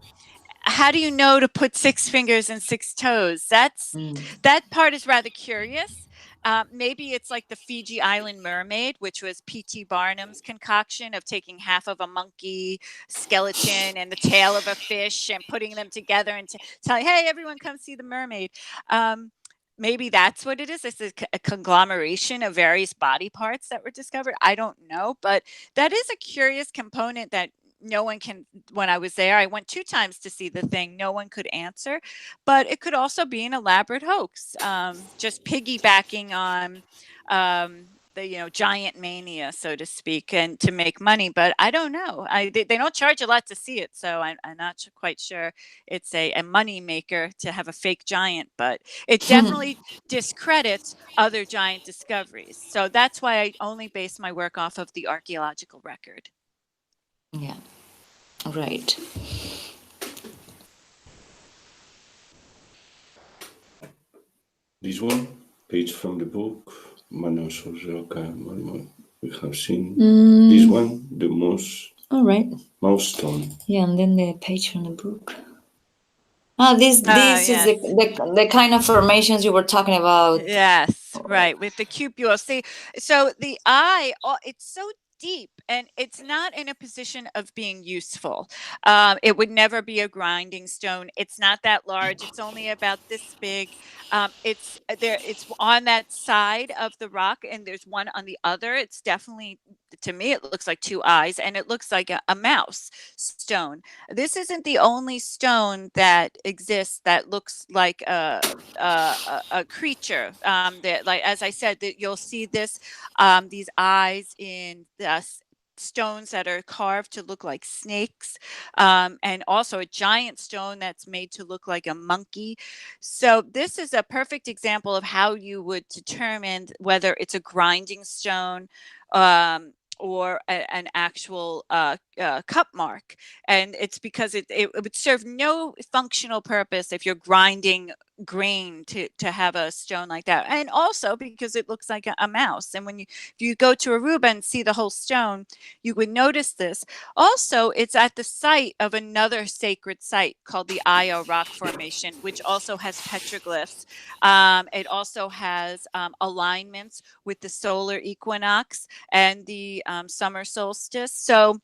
how do you know to put 6 fingers and 6 toes? That part is rather curious. Maybe it's like the Fiji Island mermaid, which was P.T. Barnum's concoction of taking half of a monkey skeleton and the tail of a fish and putting them together and telling, hey, everyone come see the mermaid. Maybe that's what it is. It's a conglomeration of various body parts that were discovered. I don't know, but that is a curious component that no one can. When I was there, I went 2 times to see the thing. No one could answer, but it could also be an elaborate hoax, just piggybacking on the giant mania, so to speak, and to make money. But I don't know. They don't charge a lot to see it, so I'm not quite sure it's a money maker to have a fake giant. But it definitely discredits other giant discoveries. So that's why I only base my work off of the archaeological record. Yeah, right. This one, page from the book, MONOR, we have seen this one, the mouse stone. Yeah, and then the page from the book. This yes. is the kind of formations you were talking about. Yes, right, with the cupules. See, so the eye, it's so deep, and it's not in a position of being useful. It would never be a grinding stone. It's not that large. It's only about this big. It's on that side of the rock, and there's one on the other. It's definitely, to me, it looks like 2 eyes, and it looks like a mouse stone. This isn't the only stone that exists that looks like a creature. That, like, as I said, that you'll see this, these eyes in stones that are carved to look like snakes, and also a giant stone that's made to look like a monkey. So this is a perfect example of how you would determine whether it's a grinding stone, or an actual cup mark. And it's because it would serve no functional purpose if you're grinding grain to have a stone like that. And also because it looks like a mouse. And if you go to Aruba and see the whole stone, you would notice this. Also, it's at the site of another sacred site called the Io Rock Formation, which also has petroglyphs. It also has alignments with the solar equinox and the summer solstice. So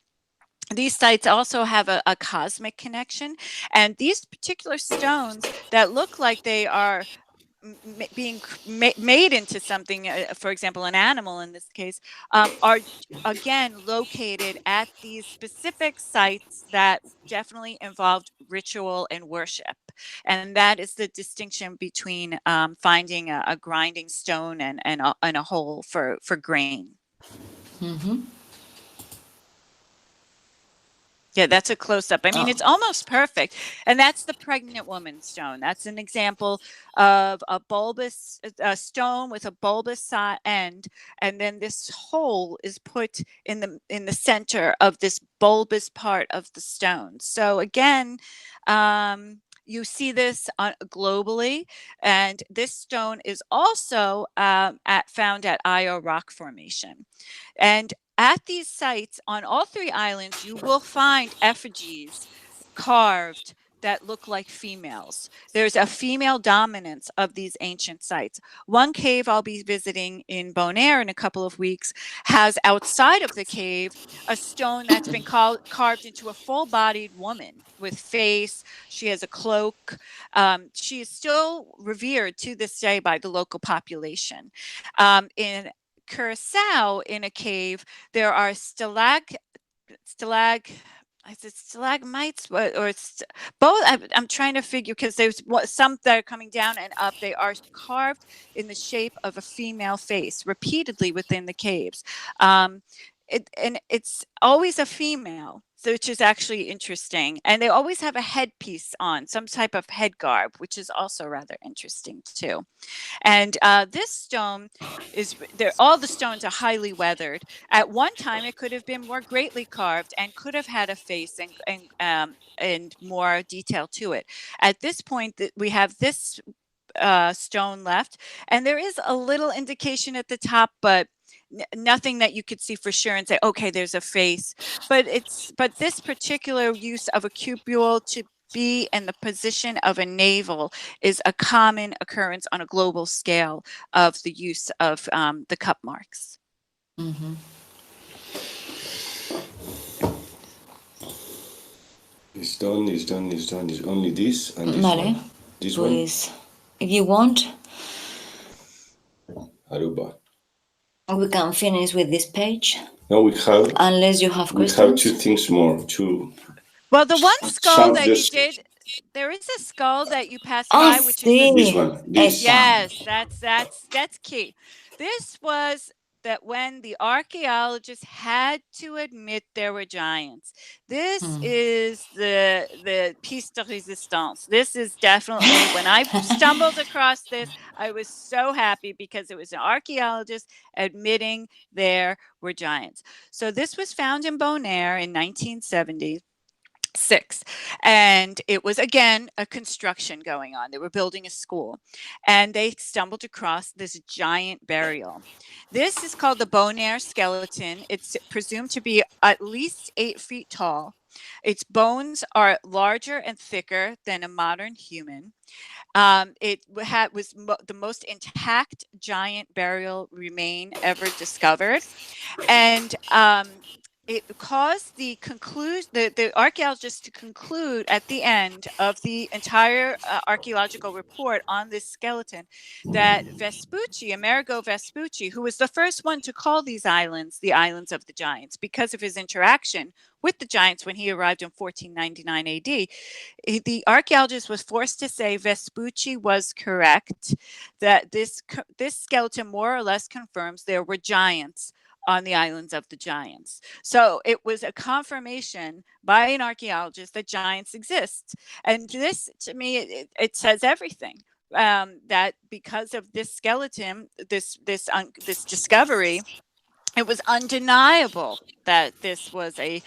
these sites also have a cosmic connection, and these particular stones that look like they are being made into something, for example, an animal in this case, are again located at these specific sites that definitely involved ritual and worship. And that is the distinction between finding a grinding stone and a hole for grain. Mm-hmm. Yeah, that's a close-up. I mean, it's almost perfect. And that's the pregnant woman stone. That's an example of a bulbous stone with a bulbous end. And then this hole is put in the center of this bulbous part of the stone. So again, you see this globally. And this stone is also found at Io Rock Formation. And at these sites on all 3 islands, you will find effigies carved that look like females. There's a female dominance of these ancient sites. One cave I'll be visiting in Bonaire in a couple of weeks has outside of the cave a stone that's been carved into a full-bodied woman with face. She has a cloak. She is still revered to this day by the local population. In Curacao, in a cave, there are stalagmites, or both. I'm trying to figure, because there's some that are coming down and up. They are carved in the shape of a female face repeatedly within the caves. It's always a female. So, which is actually interesting. And they always have a headpiece on, some type of head garb, which is also rather interesting too. And this stone is there. All the stones are highly weathered. At one time, it could have been more greatly carved and could have had a face and more detail to it. At this point, we have this stone left, and there is a little indication at the top, but nothing that you could see for sure and say, okay, there's a face. But this particular use of a cupule to be in the position of a navel is a common occurrence on a global scale of the use of the cup marks. Mm-hmm. It's done. It's only this and this Vale. one. This Pues, if you want, Aruba. we can finish with this page. No, we have. Unless you have We questions. have two things more. Two. Well, the one skull that you Just- did, there is a skull that you passed by, which sí. is This one. This. yes, that's key. This was that when the archaeologists had to admit there were giants. This is the piece de résistance. This is definitely, when I stumbled across this, I was so happy because it was an archaeologist admitting there were giants. So this was found in Bonaire in 1976, and it was again a construction going on. They were building a school, and they stumbled across this giant burial. This is called the Bonaire skeleton. It's presumed to be at least 8 feet tall. Its bones are larger and thicker than a modern human. It was the most intact giant burial remain ever discovered, and it caused the archaeologists to conclude at the end of the entire archaeological report on this skeleton that Vespucci, Amerigo Vespucci, who was the first one to call these islands the Islands of the Giants because of his interaction with the giants when he arrived in 1499 AD, the archaeologist was forced to say Vespucci was correct, that this skeleton more or less confirms there were giants on the Islands of the Giants. So it was a confirmation by an archaeologist that giants exist. And this, to me, it says everything. That because of this skeleton, this discovery, it was undeniable that this was a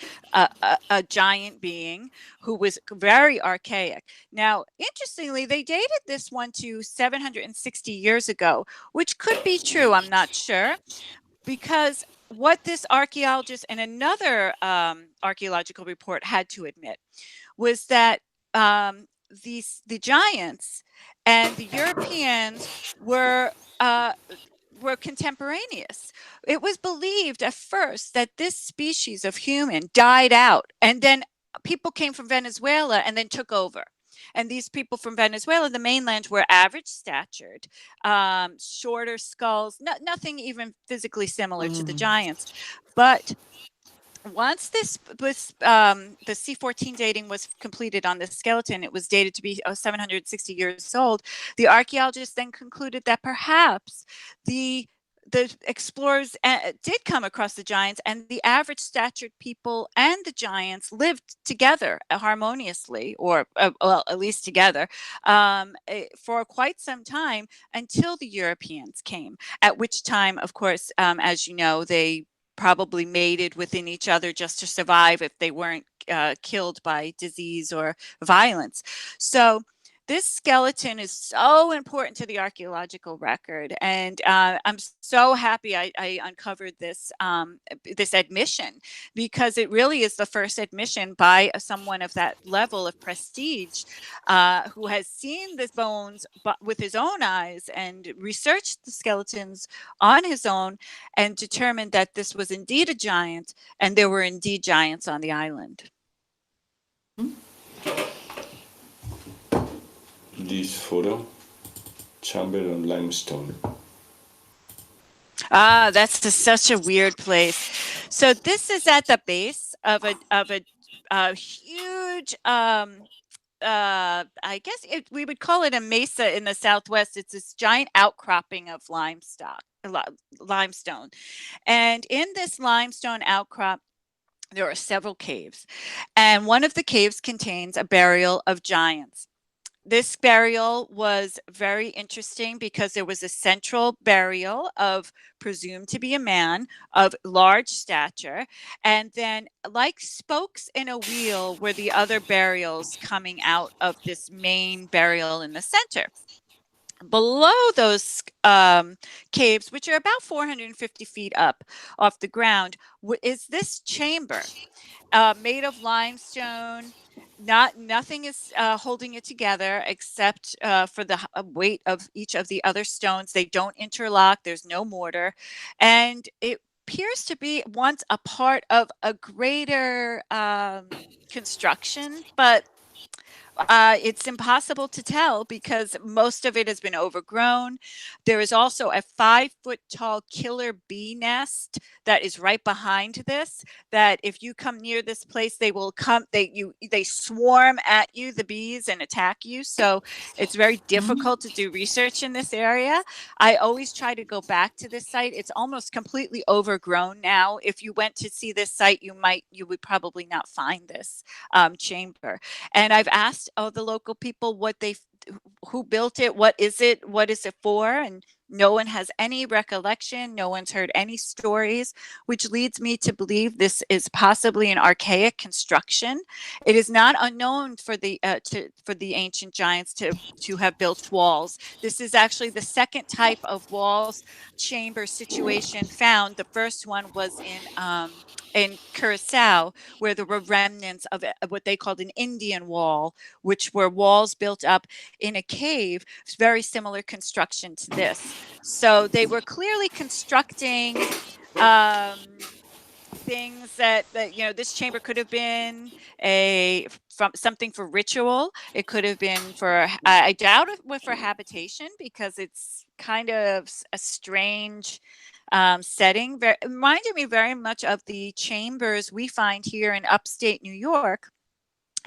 giant being who was very archaic. Now, interestingly, they dated this one to 760 years ago, which could be true. I'm not sure. Because what this archaeologist and another archaeological report had to admit was that the giants and the Europeans were contemporaneous. It was believed at first that this species of human died out, and then people came from Venezuela and then took over. And these people from Venezuela, the mainland, were average statured, shorter skulls, nothing even physically similar to the giants. But once this was the C14 dating was completed on the skeleton, it was dated to be 760 years old. The archaeologists then concluded that perhaps the explorers did come across the giants, and the average statured people and the giants lived together harmoniously, or well, at least together, for quite some time until the Europeans came, at which time, of course, as you know, they probably mated within each other just to survive if they weren't killed by disease or violence. So this skeleton is so important to the archaeological record, and I'm so happy I uncovered this this admission, because it really is the first admission by someone of that level of prestige, who has seen the bones with his own eyes and researched the skeletons on his own and determined that this was indeed a giant and there were indeed giants on the island. This photo, chamber on limestone. Ah, that's such a weird place. So this is at the base of a huge, I guess we would call it a mesa in the Southwest. It's this giant outcropping of limestone. And in this limestone outcrop, There are several caves, and one of the caves contains a burial of giants. This burial was very interesting because there was a central burial of presumed to be a man of large stature, and then like spokes in a wheel were the other burials coming out of this main burial in the center. Below those caves, which are about 450 feet up off the ground, is this chamber made of limestone. Nothing is holding it together except for the weight of each of the other stones. They don't interlock. There's no mortar, and it appears to be once a part of a greater construction, but it's impossible to tell because most of it has been overgrown. There is also a 5-foot tall killer bee nest that is right behind this, that if you come near this place, they will come, they swarm at you, the bees, and attack you. So it's very difficult to do research in this area. I always try to go back to this site. It's almost completely overgrown now. If you went to see this site, you would probably not find this chamber. And I've asked the local people who built it, what is it for, and no one has any recollection. No one's heard any stories, which leads me to believe this is possibly an archaic construction. It is not unknown for the ancient giants to have built walls. This is actually the second type of walls chamber situation found. The first one was in Curacao, where there were remnants of what they called an Indian wall, which were walls built up in a cave, very similar construction to this. So they were clearly constructing things that this chamber could have been something for ritual. It could have been for, I doubt it for habitation, because it's kind of a strange setting. Reminded me very much of the chambers we find here in upstate New York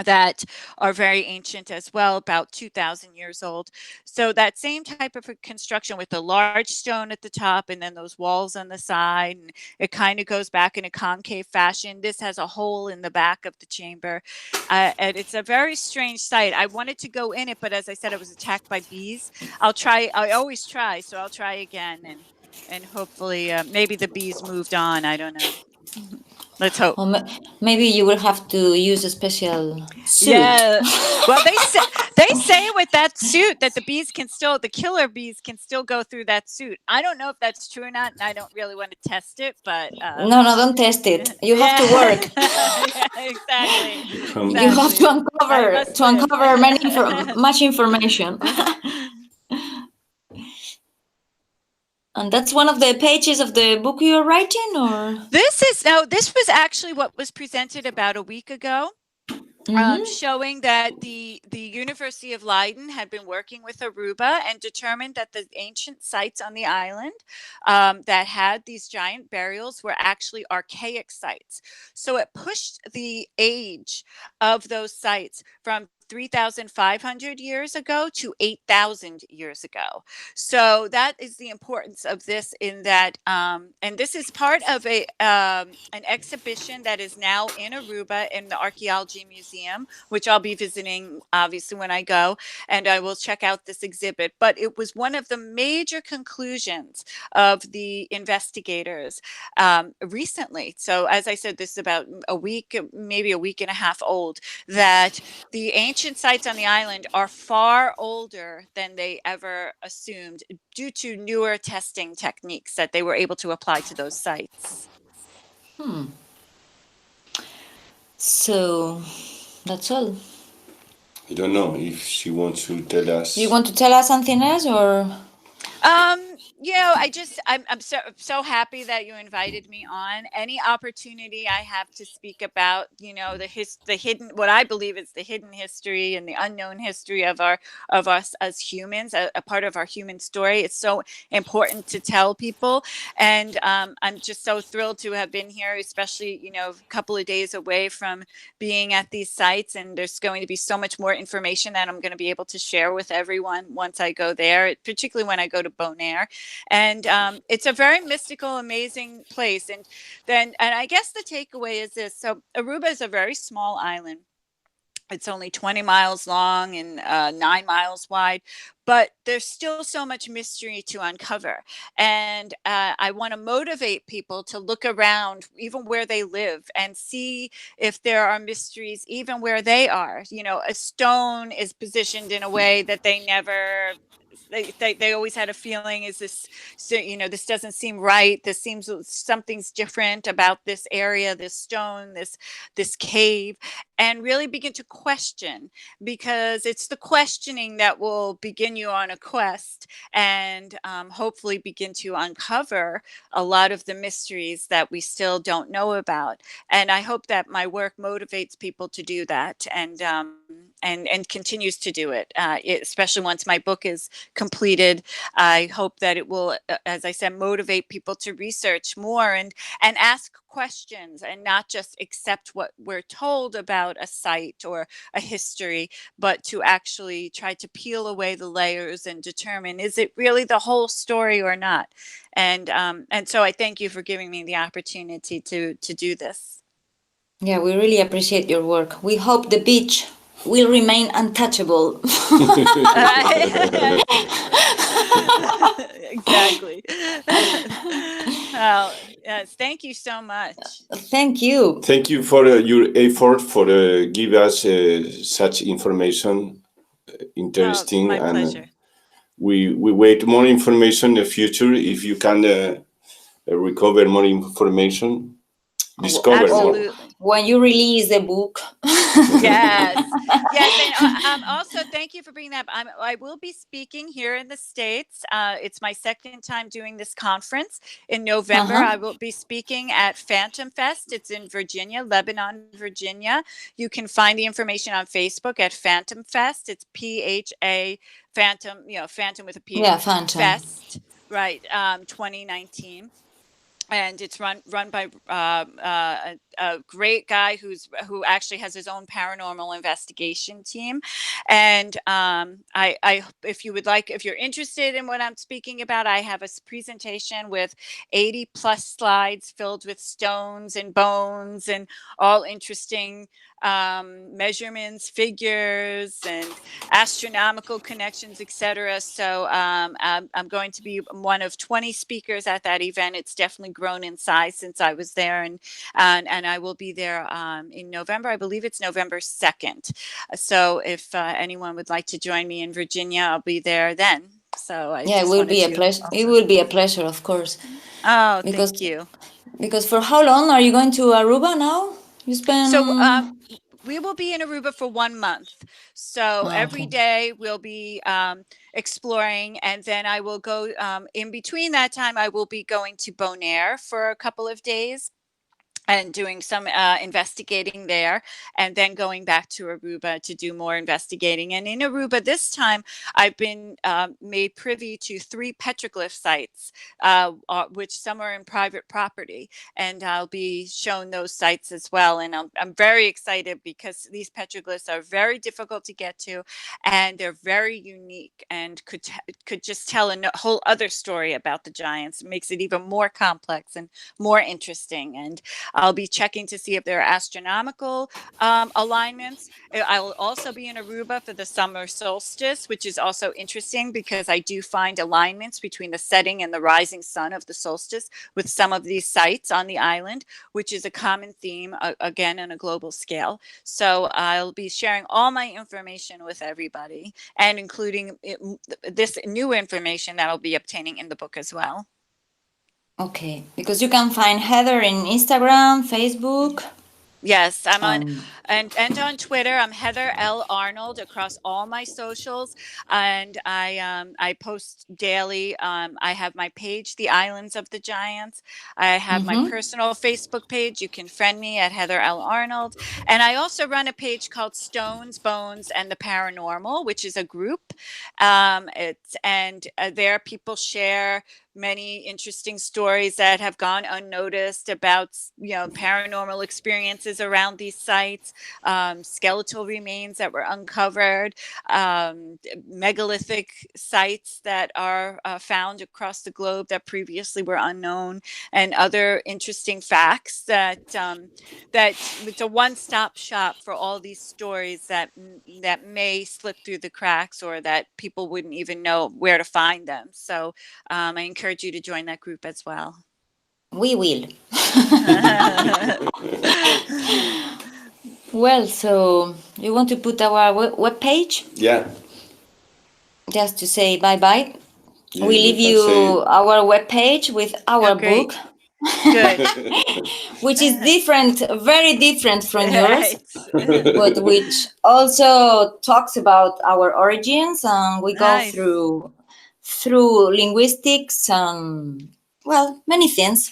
that are very ancient as well, about 2,000 years old. So that same type of construction with the large stone at the top and then those walls on the side, and it kind of goes back in a concave fashion. This has a hole in the back of the chamber, and it's a very strange site. I wanted to go in it, but as I said, I was attacked by bees. I always try, so I'll try again, and hopefully maybe the bees moved on. I don't know. Let's hope. Or maybe you will have to use a special suit. Yeah. Well, they say with that suit that the killer bees can still go through that suit. I don't know if that's true or not, and I don't really want to test it, but no, don't test it. You have to work. Yeah, exactly. You have to uncover much information. And that's one of the pages of the book you're writing, or? This was actually what was presented about a week ago. Showing that the University of Leiden had been working with Aruba and determined that the ancient sites on the island that had these giant burials were actually archaic sites. So it pushed the age of those sites from 3,500 years ago to 8,000 years ago. So that is the importance of this, in that, and this is part of an exhibition that is now in Aruba in the Archaeology Museum, which I'll be visiting obviously when I go, and I will check out this exhibit. But it was one of the major conclusions of the investigators recently. So as I said, this is about a week, maybe a week and a half old, that the ancient sites on the island are far older than they ever assumed due to newer testing techniques that they were able to apply to those sites. So that's all. I don't know if she wants to tell us. You want to tell us something else, or? I'm so happy that you invited me on. Any opportunity I have to speak about, the hidden, what I believe is the hidden history and the unknown history of us as humans, a part of our human story. It's so important to tell people, and I'm just so thrilled to have been here, especially a couple of days away from being at these sites. And there's going to be so much more information that I'm going to be able to share with everyone once I go there, particularly when I go to Bonaire. And it's a very mystical, amazing place. And I guess the takeaway is this. So Aruba is a very small island. It's only 20 miles long and 9 miles wide, but there's still so much mystery to uncover. And I want to motivate people to look around, even where they live, and see if there are mysteries, even where they are. You know, a stone is positioned in a way that they never. They always had a feeling, is this, so, you know, this doesn't seem right. This seems something's different about this area, this stone, this cave, and really begin to question, because it's the questioning that will begin you on a quest, and hopefully begin to uncover a lot of the mysteries that we still don't know about. And I hope that my work motivates people to do that, and continues to do it, especially once my book is completed. I hope that it will, as I said, motivate people to research more and ask questions, and not just accept what we're told about a site or a history, but to actually try to peel away the layers and determine, is it really the whole story or not? And so I thank you for giving me the opportunity to do this. Yeah, we really appreciate your work. We hope the beach will remain untouchable. Exactly. Well, yes, thank you so much. Thank you. Thank you for your effort for give us such information, interesting, my and pleasure. we wait more information in the future. If you can recover more information, discover more. Absolutely. When you release the book. Yes, yes, and also thank you for bringing that up. I will be speaking here in the States. It's my second time doing this conference. In November, I will be speaking at Phantom Fest. It's in Virginia, Lebanon, Virginia. You can find the information on Facebook at Phantom Fest. It's PHA Phantom, you know, Phantom with a P. Yeah, Phantom. Fest, right? 2019. And it's run by a great guy who actually has his own paranormal investigation team. And I if you would like, if you're interested in what I'm speaking about, I have a presentation with 80 plus slides filled with stones and bones and all interesting measurements, figures, and astronomical connections, etc. So I'm going to be one of 20 speakers at that event. It's definitely grown in size since I was there, and I will be there in November. I believe it's November 2nd. So if anyone would like to join me in Virginia, I'll be there then. So it will be a pleasure. It will be a pleasure, of course. Oh, thank you. Because for how long are you going to Aruba now? You spend. So we will be in Aruba for 1 month. So every day we'll be exploring, and then I will go in between that time. I will be going to Bonaire for a couple of days and doing some investigating there, and then going back to Aruba to do more investigating. And in Aruba this time, I've been made privy to 3 petroglyph sites, which some are in private property, and I'll be shown those sites as well. And I'm very excited, because these petroglyphs are very difficult to get to, and they're very unique, and could just tell a whole other story about the giants. It makes it even more complex and more interesting. And I'll be checking to see if there are astronomical alignments. I will also be in Aruba for the summer solstice, which is also interesting, because I do find alignments between the setting and the rising sun of the solstice with some of these sites on the island, which is a common theme, again, on a global scale. So I'll be sharing all my information with everybody, and including this new information that I'll be obtaining in the book as well. Okay, because you can find Heather in Instagram, Facebook. Yes, I'm on and on Twitter. I'm Heather L. Arnold across all my socials, and I post daily. I have my page, The Islands of the Giants. I have my personal Facebook page. You can friend me at Heather L. Arnold, and I also run a page called Stones, Bones, and the Paranormal, which is a group. There people share many interesting stories that have gone unnoticed about, paranormal experiences around these sites. skeletal remains that were uncovered, megalithic sites that are found across the globe that previously were unknown, and other interesting facts that it's a one-stop shop for all these stories that may slip through the cracks, or that people wouldn't even know where to find them. So I encourage you to join that group as well. We will. Well, so you want to put our web page? Yeah. Just to say bye-bye. Yeah, we leave you our web page with our book. Good. Which is different, very different from yours, Right. but which also talks about our origins, and we go Nice. through linguistics and, well, many things.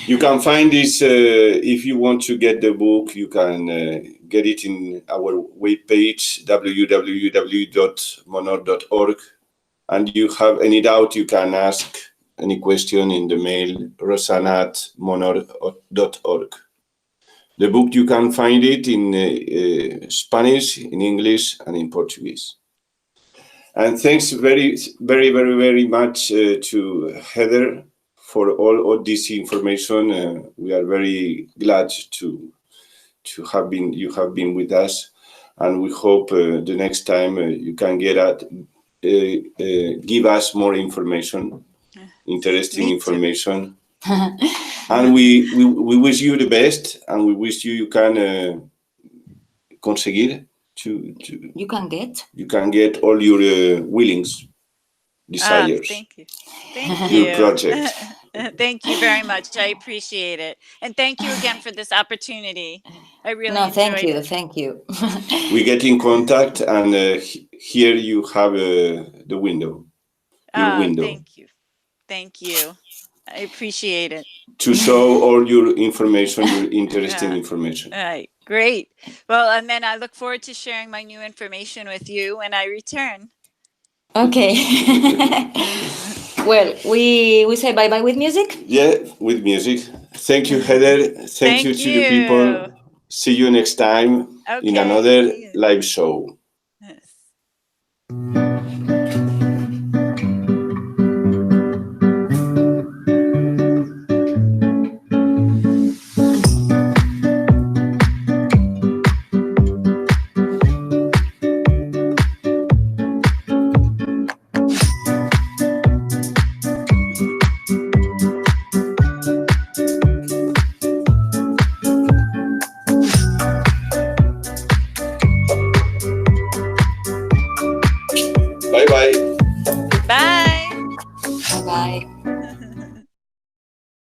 You can find this, if you want to get the book, you can get it in our webpage, www.monor.org. And you have any doubt, you can ask any question in the mail, rosanna@monor.org. The book, you can find it in Spanish, in English, and in Portuguese. And thanks very, very, very, very much to Heather for all this information. We are very glad to have you have been with us, and we hope the next time you can give us more information, interesting information. And we wish you the best, and we wish you can conseguir. You can get all your willings, desires. Thank you. Thank you. Your project. Thank you very much. I appreciate it. And thank you again for this opportunity. I really enjoyed it. Thank you. We get in contact, and here you have the window. Your window. Thank you. Thank you. I appreciate it. To show all your information, your interesting information. All right. Great. Well, and then I look forward to sharing my new information with you when I return. Okay. Well, we say bye-bye with music? Yeah, with music. Thank you, Heather. Thank you to the people. See you next time in another live show. Yes. Bye-bye. Bye. Bye-bye.